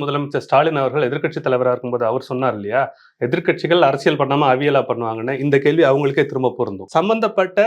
முதலமைச்சர் ஸ்டாலின் அவர்கள் எதிர்க்கட்சி தலைவராக இருக்கும்போது அவர் சொன்னார் இல்லையா, எதிர்க்கட்சிகள் அரசியல் பண்ணாம அவியலா பண்ணுவாங்கன்னு. இந்த கேள்வி அவங்களுக்கே திரும்ப பொருந்தும். சம்பந்தப்பட்ட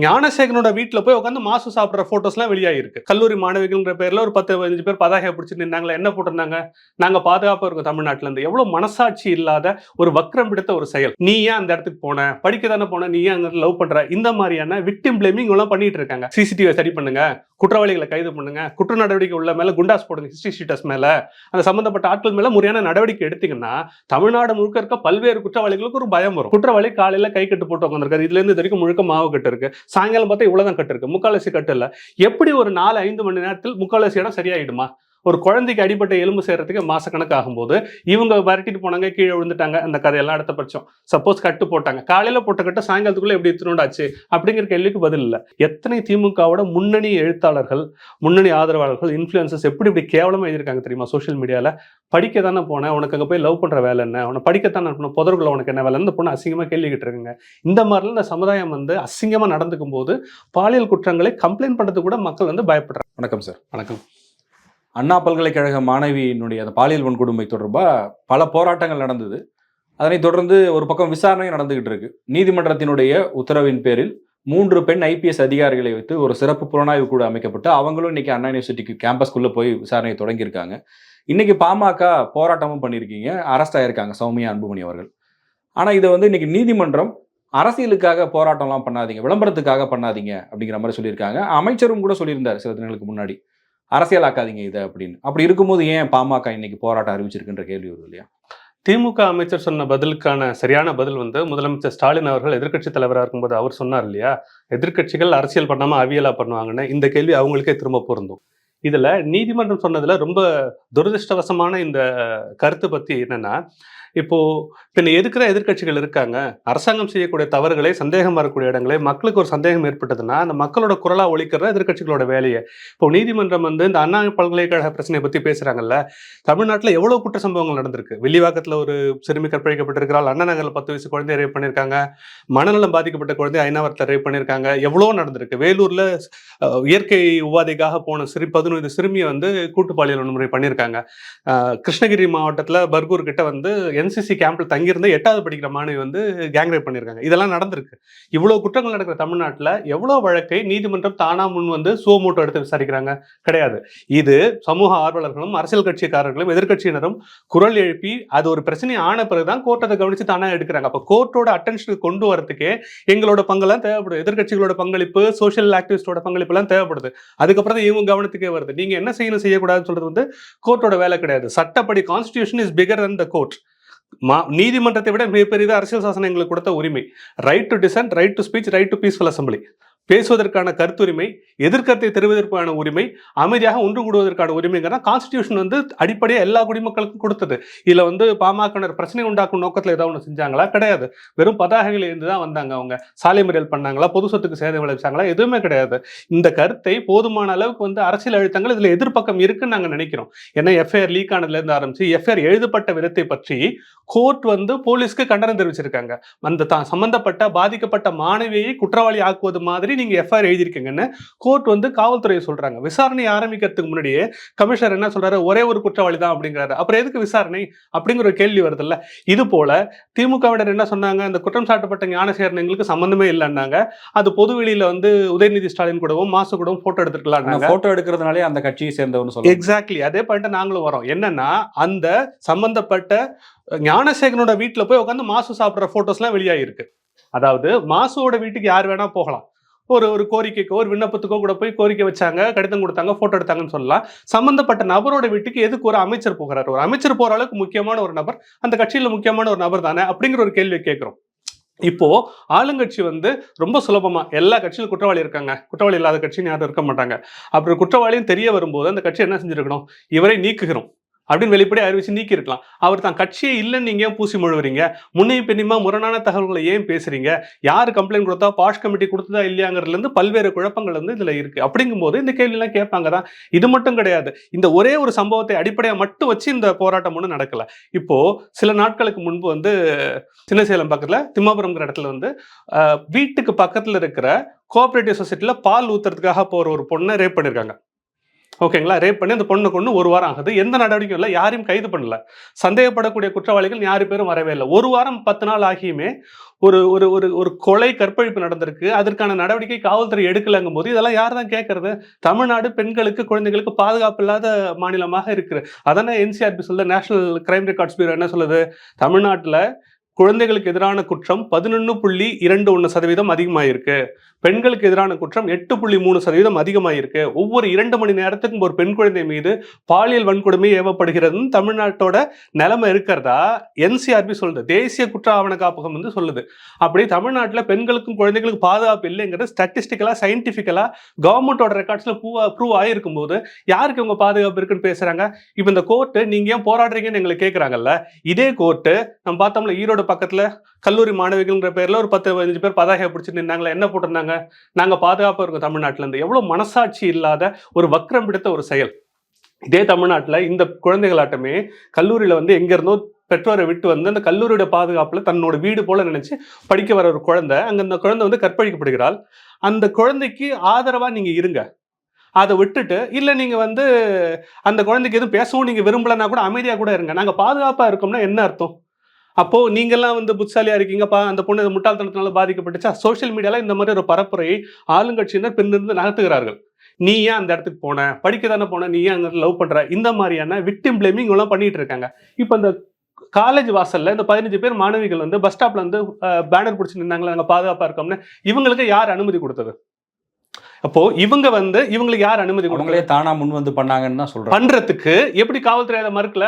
ஞானசேகரனோட வீட்டுல போய் உட்காந்து மாசு சாப்பிடுற போட்டோஸ் எல்லாம் வெளியாயிருக்கு. கல்லூரி மாணவிகள்ன்ற பேர்ல ஒரு 10-15 பேர் பதாகையை பிடிச்சிட்டு நின்னாங்களா, என்ன போட்டிருந்தாங்க, நாங்க பாதுகாப்பா இருக்கோம் தமிழ்நாட்டுல இருந்து. எவ்வளவு மனசாட்சி இல்லாத ஒரு வக்ரம் பிடித்த ஒரு செயல். நீ ஏன் அந்த இடத்துக்கு போன, படிக்க தானே போன, நீ ஏன் அங்க லவ் பண்ற, இந்த மாதிரியான விக்டிம் பிளேமிங் எல்லாம் பண்ணிட்டு இருக்காங்க. சிசிடிவி சரி பண்ணுங்க, குற்றவாளிகளை கைது பண்ணுங்க, குற்ற நடவடிக்கை உள்ள மேல குண்டாஸ் போடுங்க, ஹிஸ்டரி ஷீட்டர்ஸ் மேல, அந்த சம்பந்தப்பட்ட ஆட்கள் மேல முறையான நடவடிக்கை எடுத்தீங்கன்னா தமிழ்நாடு முழுக்க இருக்க பல்வேறு குற்றவாளிகளுக்கு ஒரு பயம் வரும். குற்றவாளி காலையில கை கட்டு போட்டு உட்காந்துருக்காரு, இதுல இருந்து வரைக்கும் முழுக்க மாவு கட்டு இருக்கு, சாயங்காலம் பார்த்தா இவ்வளவுதான் கட்டு இருக்கு, முக்கால்வாசி கட்டு இல்ல. எப்படி ஒரு 4-5 மணி நேரத்தில் முக்கால்வாசி இடம் சரியாயிடுமா? ஒரு குழந்தைக்கு அடிப்பட்ட எலும்பு சேர்றதுக்கு மாசக்கணக்கு ஆகும்போது இவங்க விரட்டிட்டு போனாங்க, கீழே விழுந்துட்டாங்க, அந்த கதையெல்லாம் அடுத்த பட்சம். சப்போஸ் கட்டு போட்டாங்க, காலையில போட்ட கட்டு சாயங்காலத்துக்குள்ள எப்படி திருண்டாச்சு அப்படிங்கிற கேள்விக்கு பதில் இல்லை. எத்தனை திமுகவோட முன்னணி எழுத்தாளர்கள், முன்னணி ஆதரவாளர்கள், இன்ஃபுளுசர்ஸ் எப்படி இப்படி கேவலமா எழுதியிருக்காங்க தெரியுமா சோஷியல் மீடியால. படிக்க தானே போனேன், உனக்கு அங்கே போய் லவ் பண்ற வேலை என்ன, உன படிக்கத்தானே புதர்குள்ள உனக்கு என்ன வேலை, இந்த பொண்ணு அசிங்கமா கேள்விக்கிட்டு இருக்குங்க. இந்த மாதிரிலாம் இந்த சமுதாயம் அசிங்கமா நடந்துக்கும் போது பாலியல் குற்றங்களை கம்ப்ளைண்ட் பண்றது கூட மக்கள் பயப்படுறாங்க. வணக்கம் சார். வணக்கம். அண்ணா பல்கலைக்கழக மாணவியினுடைய அந்த பாலியல் வன்கொடுமை தொடர்பாக பல போராட்டங்கள் நடந்தது. அதனைத் தொடர்ந்து ஒரு பக்கம் விசாரணையும் நடந்துகிட்டு இருக்கு. நீதிமன்றத்தினுடைய உத்தரவின் பேரில் 3 பெண் IPS அதிகாரிகளை வைத்து ஒரு சிறப்பு புலனாய்வு குழு அமைக்கப்பட்டு அவங்களும் இன்னைக்கு அண்ணா யூனிவர்சிட்டிக்கு கேம்பஸ்குள்ள போய் விசாரணையை தொடங்கியிருக்காங்க. இன்னைக்கு பாமக போராட்டமும் பண்ணியிருக்கீங்க, அரெஸ்ட் ஆயிருக்காங்க சௌமியா அன்புமணி அவர்கள். ஆனா இதை இன்னைக்கு நீதிமன்றம் அரசியலுக்காக போராட்டம்லாம் பண்ணாதீங்க, விளம்பரத்துக்காக பண்ணாதீங்க அப்படிங்கிற மாதிரி சொல்லியிருக்காங்க. அமைச்சரும் கூட சொல்லியிருந்தார் சில தினங்களுக்கு முன்னாடி, அரசியலாக்காதீங்க இதை அப்படின்னு. அப்படி இருக்கும்போது ஏன் பாமக இன்னைக்கு போராட்டம் அறிவிச்சிருக்குன்ற கேள்வி வருது இல்லையா? திமுக அமைச்சர் சொன்ன பதிலுக்கான சரியான பதில் முதலமைச்சர் ஸ்டாலின் அவர்கள் எதிர்க்கட்சி தலைவராக இருக்கும்போது அவர் சொன்னார் இல்லையா, எதிர்க்கட்சிகள் அரசியல் பண்ணாம அவியலா பண்ணுவாங்கன்னு. இந்த கேள்வி அவங்களுக்கே திரும்ப பொருந்தும். இதுல நீதிமன்றம் சொன்னதுல ரொம்ப துரதிருஷ்டவசமான இந்த கருத்து பத்தி என்னன்னா, இப்போ எதுக்குற எதிர்க்கட்சிகள் இருக்காங்க, அரசாங்கம் செய்யக்கூடிய தவறுகளை, சந்தேகம் வரக்கூடிய இடங்களை, மக்களுக்கு ஒரு சந்தேகம் ஏற்பட்டதுன்னா அந்த மக்களோட குரலா ஒழிக்கிற எதிர்க்கட்சிகளோட வேலையை. இப்போ நீதிமன்றம் இந்த அண்ணா பல்கலைக்கழக பிரச்சனையை பத்தி பேசுறாங்கல்ல, தமிழ்நாட்டில் எவ்வளவு குற்ற சம்பவங்கள் நடந்திருக்கு. வில்லிவாக்கத்தில் ஒரு சிறுமி கற்பழிக்கப்பட்டிருக்கிறாள், அண்ணா நகரில் 10 வயசு குழந்தைய ரேப் பண்ணியிருக்காங்க, மனநலம் பாதிக்கப்பட்ட குழந்தை ஐநாவரத்தில் ரேப் பண்ணியிருக்காங்க, எவ்வளோ நடந்திருக்கு. வேலூர்ல இயற்கை உபாதைக்காக போன 15 சிறுமியை கூட்டு பாலியல் வன்முறை பண்ணியிருக்காங்க. கிருஷ்ணகிரி மாவட்டத்தில் பர்கூர் கிட்ட NCC கேம்ப்ல தங்கியிருந்த 8வது படிக்கிற மாணவி கேங் ரேப் பண்ணியிருக்காங்க. இதெல்லாம் நடந்திருக்கு. இவ்வளவு குற்றங்கள் நடக்கிற தமிழ்நாட்டில் எவ்வளவு வழக்கை நீதிமன்றம் தானா முன் சுவமோட்டோ எடுத்து விசாரிக்கிறாங்க? கிடையாது. இது சமூக ஆர்வலர்களும் அரசியல் கட்சிக்காரர்களும் எதிர்கட்சியினரும் குரல் எழுப்பி அது ஒரு பிரச்சனை ஆன பிறகுதான் கோர்ட் அதை கவனிச்சு தானா எடுக்கிறாங்க. அப்ப கோர்ட்டோட அட்டென்ஷனுக்கு கொண்டு வரதுக்கே எங்களோட பங்கெல்லாம் தேவைப்படுது, எதிர்கட்சிகளோட பங்களிப்பு, சோசியல் ஆக்டிவிஸ்டோட பங்களிப்பு எல்லாம் தேவைப்படுது. அதுக்கப்புறம் இவங்க கவனத்துக்கே வருது. நீங்க என்ன செய்யணும் செய்யக்கூடாதுன்னு சொல்றது கோர்ட்டோட வேலை கிடையாது. சட்டப்படி constitution is bigger than the court. நீதிமன்றத்தை விட மிகப்பெரிய அரசியல் சாசனம் எங்களுக்கு கொடுத்த உரிமை, right to descent, right to speech, right to peaceful assembly, பேசுவதற்கான கருத்துரிமை, எதிர்கருத்தை தெரிவதற்கான உரிமை, அமைதியாக ஒன்று கூடுவதற்கான உரிமைங்கிறத கான்ஸ்டிடியூஷன் அடிப்படையாக எல்லா குடிமக்களுக்கும் கொடுத்தது. இதுல பாமக பிரச்சனை உண்டாக்கும் நோக்கத்தில் ஏதாவது ஒன்று செஞ்சாங்களா? கிடையாது. வெறும் பதாகைகள் இருந்து தான் வந்தாங்க. அவங்க சாலை மறியல் பண்ணாங்களா, பொது சொத்துக்கு சேதம் விளைவிச்சாங்களா? எதுவுமே கிடையாது. இந்த கருத்தை போதுமான அளவுக்கு அரசியல் அழுத்தங்கள் இதுல எதிர்பக்கம் இருக்குன்னு நாங்க நினைக்கிறோம். ஏன்னா FIR லீக் ஆனதுல இருந்து ஆரம்பிச்சு FIR எழுதப்பட்ட விதத்தை பற்றி கோர்ட் போலீஸ்க்கு கண்டனம் தெரிவிச்சிருக்காங்க. அந்த சம்பந்தப்பட்ட பாதிக்கப்பட்ட மாணவியை குற்றவாளி ஆக்குவது மாதிரி நீங்க FIR எழுதிருக்கீங்கன்னு கோர்ட் காவல்துறையை சொல்றாங்க. விசாரணை ஆரம்பிக்கிறதுக்கு முன்னாடியே கமிஷனர் என்ன சொல்றாரு, ஒரே ஒரு குற்றவாளி தான் அப்படிங்கிறாரு. அப்புறம் எதுக்கு விசாரணை அப்படிங்கிற ஒரு கேள்வி வருதுல்ல. இது போல திமுகவினர் என்ன சொன்னாங்க, அந்த குற்றம் சாட்டப்பட்ட ஞானசேகரன் எங்களுக்கு சம்பந்தமே இல்லைன்னாங்க. அது பொதுவெளியில உதயநிதி ஸ்டாலின் கூடவும் மாசு கூடவும் போட்டோ எடுத்துக்கலாம். போட்டோ எடுக்கிறதுனாலே அந்த கட்சியை சேர்ந்தவன்னு சொல்லுவாங்க. எக்ஸாக்ட்லி அதே பாயிண்ட் நாங்களும் வரோம். என்னன்னா, அந்த சம்பந்தப்பட்ட ஞானசேகரனோட வீட்டுல போய் உட்காந்து மாசு சாப்பிடுற போட்டோஸ் எல்லாம் வெளியாயிருக்கு. அதாவது மாசுவோட வீட்டுக்கு யார் வேணா போகலாம், ஒரு கோரிக்கைக்கோ ஒரு விண்ணப்பத்துக்கோ கூட போய் கோரிக்கை வச்சாங்க, கடிதம் கொடுத்தாங்க, போட்டோ எடுத்தாங்கன்னு சொல்லலாம். சம்பந்தப்பட்ட நபரோட வீட்டுக்கு எதுக்கு ஒரு அமைச்சர் போகிறார்? ஒரு அமைச்சர் போற அளவுக்கு முக்கியமான ஒரு நபர், அந்த கட்சியில முக்கியமான ஒரு நபர் தானே அப்படிங்கிற ஒரு கேள்வி கேட்கிறோம். இப்போ ஆளுங்கட்சி ரொம்ப சுலபமா எல்லா கட்சியிலும் குற்றவாளி இருக்காங்க, குற்றவாளி இல்லாத கட்சின்னு யாரும் இருக்க மாட்டாங்க. அப்புறம் குற்றவாளியும் தெரிய வரும்போது அந்த கட்சி என்ன செஞ்சிருக்கணும், இவரை நீக்குகிறோம் அப்படின்னு வெளிப்படையா அறிவிச்சு நீக்கி இருக்கலாம். அவர் தான் கட்சியே இல்லைன்னு நீங்க ஏன் பூசி முழுவீங்க? முன்னையும் பின்னியுமா முரணான தகவல்களை ஏன் பேசுறீங்க? யாரு கம்ப்ளைண்ட் கொடுத்தா, பாஷ் கமிட்டி கொடுத்ததா இல்லையாங்கிறதுல இருந்து பல்வேறு குழப்பங்கள் இதுல இருக்கு. அப்படிங்கும் போது இந்த கேள்வி எல்லாம் கேட்பாங்க தான். இது மட்டும் கிடையாது, இந்த ஒரே ஒரு சம்பவத்தை அடிப்படையா மட்டும் வச்சு இந்த போராட்டம் ஒன்றும் நடக்கல. இப்போ சில நாட்களுக்கு முன்பு சின்னசேலம் பக்கத்துல திம்மாபுரம்ங்கிற இடத்துல வீட்டுக்கு பக்கத்துல இருக்கிற கோஆபரேட்டிவ் சொசைட்டில பால் ஊத்துறதுக்காக போற ஒரு பொண்ணை ரேப் பண்ணிருக்காங்க. ஓகேங்களா, ரேப் பண்ணி அந்த பொண்ணை கொண்டு 1 வாரம் ஆகுது, எந்த நடவடிக்கையும் இல்லை, யாரையும் கைது பண்ணல, சந்தேகப்படக்கூடிய குற்றவாளிகள் யாரு பேரும் வரவே இல்லை. 1 வாரம் 10 நாள் ஆகியுமே ஒரு ஒரு ஒரு ஒரு கொலை கற்பழிப்பு நடந்திருக்கு, அதற்கான நடவடிக்கை காவல்துறை எடுக்கலங்கும் போது இதெல்லாம் யார் தான் கேட்கறது? தமிழ்நாடு பெண்களுக்கு குழந்தைகளுக்கு பாதுகாப்பு இல்லாத மாநிலமாக இருக்கு. அதானே என்சிஆர்பி சொல்லுது, நேஷனல் கிரைம் ரெக்கார்ட்ஸ் பியூரோ என்ன சொல்லுது, தமிழ்நாட்டில் குழந்தைகளுக்கு எதிரான குற்றம் 11.21% அதிகமாயிருக்கு, பெண்களுக்கு எதிரான குற்றம் 8.3% அதிகமாயிருக்கு, ஒவ்வொரு 2 மணி நேரத்துக்கும் ஒரு பெண் குழந்தை மீது பாலியல் வன்கொடுமை ஏவப்படுகிறதுன்னு தமிழ்நாட்டோட நிலைமை இருக்கிறதா என்சிஆர்பி சொல்லுது, தேசிய குற்ற ஆவண காப்பகம் வந்து சொல்லுது. அப்படி தமிழ்நாட்டில் பெண்களுக்கும் குழந்தைகளுக்கும் பாதுகாப்பு இல்லைங்கிறது ஸ்டாட்டிஸ்டிக்கலா சயின்டிபிக்கலா கவர்மெண்டோட ரெக்கார்ட்ஸ்ல ப்ரூவ் ஆயிருக்கும் போது யாருக்கு இவங்க பாதுகாப்பு இருக்குன்னு பேசுறாங்க? இப்போ இந்த கோர்ட்டு நீங்க ஏன் போராடுறீங்கன்னு எங்களை கேட்கறாங்கல்ல, இதே கோர்ட்டு நம்ம பார்த்தோம்ல, ஈரோடு பக்கத்துல கல்லூரி மாணவிகள்ன்ற பேர்ல ஒரு 10-15 பேர் பதாகையை பிடிச்சிட்டு நின்னாங்களா, என்ன போட்டிருந்தாங்க, நாங்க பாதுகாப்பா இருக்கோம் தமிழ்நாட்டுல இருந்து. எவ்வளவு மனசாட்சி இல்லாத ஒரு வக்ரம் பிடித்த ஒரு செயல். இதே தமிழ்நாட்டுல இந்த குழந்தைகளாட்டமே கல்லூரியில வந்து எங்க இருந்தோ பெற்றோரை விட்டு வந்து அந்த கல்லூரியோட பாதுகாப்புல தன்னோட வீடு போல நினைச்சு படிக்க வர ஒரு குழந்தை, அங்க அந்த குழந்தை வந்து கற்பழிக்கப்படுகிறாள். அந்த குழந்தைக்கு ஆதரவா நீங்க இருங்க, அதை விட்டுட்டு இல்ல நீங்க வந்து அந்த குழந்தைக்கு எதுவும் பேசவும் நீங்க விரும்பலன்னா கூட அமைதியா கூட இருங்க, நாங்க பாதுகாப்பா இருக்கோம்னா என்ன அர்த்தம்? அப்போ நீங்கெல்லாம் வந்து புத்திசாலியா இருக்கீங்கப்பா, அந்த பொண்ணு முட்டாள்தனத்தினால பாதிக்கப்பட்டுச்சா? சோசியல் மீடியால இந்த மாதிரி ஒரு பரப்புரையை ஆளுங்கட்சியினர் பின்னிருந்து நகர்த்துகிறார்கள். நீ ஏன் அந்த இடத்துக்கு போன, படிக்க தானே போன, நீ ஏன் அந்த லவ் பண்ற, இந்த மாதிரியான விக்டிம் பிளேமிங் எல்லாம் பண்ணிட்டு இருக்காங்க. இப்போ இந்த காலேஜ் வாசல்ல இந்த 15 பேர் மாணவிகள் வந்து பஸ் ஸ்டாப்ல வந்து பேனர் பிடிச்சி நின்னாங்களா, நாங்க பாதுகாப்பா இருக்கோம்னு, இவங்களுக்கு யார் அனுமதி கொடுத்தது? அப்போ இவங்க வந்து இவங்களுக்கு யார் அனுமதி அவங்களே தானா முன் வந்து பண்ணாங்கன்னு தான் சொல்றாங்க. பண்றதுக்கு எப்படி காவல்துறை அதை மறுக்கல?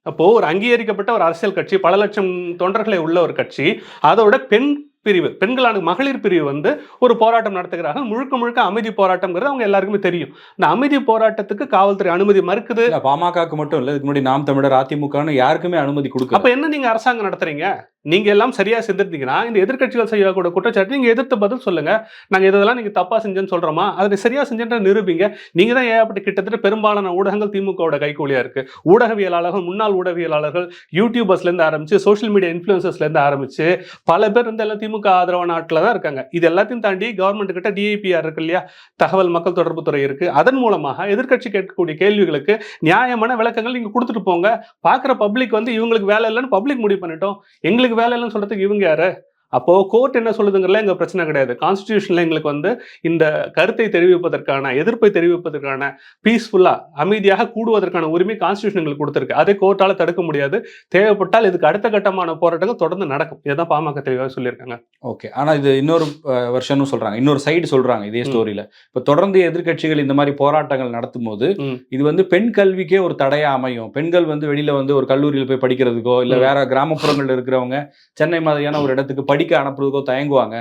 அப்போ ஒரு அங்கீகரிக்கப்பட்ட ஒரு அரசியல் கட்சி, பல லட்சம் தொண்டர்களை உள்ள ஒரு கட்சி, அதோட பெண் பிரிவு, பெண்களான மகளிர் பிரிவு வந்து ஒரு போராட்டம் நடத்துகிறார்கள். முழுக்க முழுக்க அமைதி போராட்டம்ங்கிறது அவங்க எல்லாருக்குமே தெரியும். இந்த அமைதி போராட்டத்துக்கு காவல்துறை அனுமதி மறுக்குது. பாமகக்கு மட்டும் இல்ல, இதுக்கு முன்னாடி நாம் தமிழர், அதிமுகன்னு யாருக்குமே அனுமதி கொடுக்க. அப்ப என்ன நீங்க அரசாங்கம் நடத்துறீங்க? நீங்க எல்லாம் சரியா செஞ்சிருந்தீங்கன்னா இந்த எதிர்கட்சிகள் செய்யக்கூடிய குற்றச்சாட்டு நீங்க எதிர்த்து பதில் சொல்லுங்க. நாங்க இதெல்லாம் நீங்க தப்பா செஞ்சேன்னு சொல்றோமா, அதை சரியா செஞ்சேன்ற நிரூபிங்க. நீங்க தான் ஏகப்பட்ட கிட்டத்தட்ட பெரும்பாலான ஊடகங்கள் திமுகவோட கைகூலியா இருக்கு. ஊடகவியலாளர்கள், முன்னாள் ஊடகவியலாளர்கள், யூடியூபர்ஸ்ல இருந்து ஆரம்பிச்சு சோசியல் மீடியா இன்ஃபுளுசர்ஸ்ல இருந்து ஆரம்பிச்சு பல பேர் வந்து எல்லாம் திமுக ஆதரவான நாட்டில் தான் இருக்காங்க. இது எல்லாத்தையும் தாண்டி கவர்மெண்ட் கிட்ட டிஐபிஆர் இருக்கு இல்லையா, தகவல் மக்கள் தொடர்பு துறை இருக்கு. அதன் மூலமாக எதிர்கட்சி கேட்கக்கூடிய கேள்விகளுக்கு நியாயமான விளக்கங்கள் நீங்க கொடுத்துட்டு போங்க. பாக்குற பப்ளிக் வந்து இவங்களுக்கு வேலை இல்லைன்னு பப்ளிக் முடிவு பண்ணிட்டோம், எங்களுக்கு வேலை இல்லைன்னு சொல்றதுக்கு இவங்க யாரு? அப்போ கோர்ட் என்ன சொல்லுதுங்கிறதுல எங்க பிரச்சனை கிடையாது. கான்ஸ்டிடியூஷன்ல எங்களுக்கு வந்து இந்த கருத்தை தெரிவிப்பதற்கான, எதிர்ப்பை தெரிவிப்பதற்கான, பீஸ்ஃபுல்லா அமைதியாக கூடுவதற்கான உரிமை கான்ஸ்டிடியூஷன் எங்களுக்கு கொடுத்திருக்கு. அதை கோர்ட்டால தடுக்க முடியாது. தேவைப்பட்டால் இதுக்கு அடுத்த கட்டமான போராட்டங்கள் தொடர்ந்து நடக்கும். இதுதான் பாமக தெளிவாக சொல்லியிருக்காங்க. ஓகே, ஆனா இது இன்னொரு வெர்ஷனும் சொல்றாங்க, இன்னொரு சைடு சொல்றாங்க இதே ஸ்டோரியில. இப்ப தொடர்ந்து எதிர்கட்சிகள் இந்த மாதிரி போராட்டங்கள் நடத்தும் போது இது வந்து பெண் கல்விக்கே ஒரு தடையா அமையும். பெண்கள் வந்து வெளியில வந்து ஒரு கல்லூரியில் போய் படிக்கிறதுக்கோ இல்ல வேற கிராமப்புறங்கள்ல இருக்கிறவங்க சென்னை மாதிரியான ஒரு இடத்துக்கு படிக்க அனுப்புறதுக்கோ தயங்குவாங்க.